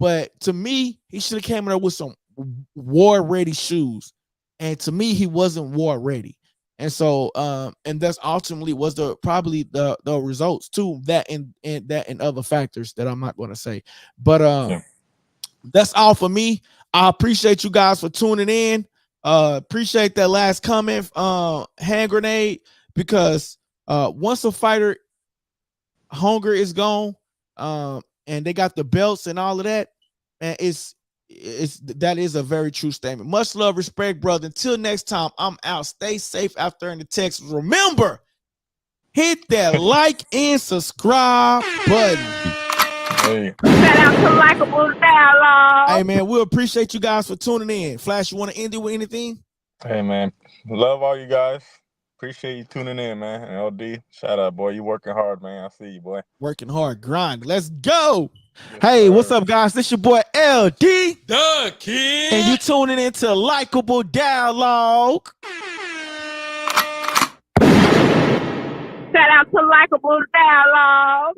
But to me, he should have came in there with some war ready shoes, and to me he wasn't war ready. And so and that's ultimately was probably the results too, that and other factors that I'm not going to say. But that's all for me. I appreciate you guys for tuning in. Appreciate that last comment, hand grenade, because once a fighter hunger is gone, and they got the belts and all of that, and it's that is a very true statement. Much love, respect, brother. Until next time, I'm out. Stay safe out there in the Texas. Remember, hit that like and subscribe button. Hey. Shout out to Likeable Dialogue. Hey man, we appreciate you guys for tuning in. Flash, you want to end it with anything? Hey man, love all you guys. Appreciate you tuning in, man. And LD, shout out, boy. You working hard, man. I see you, boy. Working hard, grind. Let's go. Yes, hey, sir. What's up, guys? This your boy LD, The Kid, and you tuning into Likeable Dialogue. Shout out to Likeable Dialogue.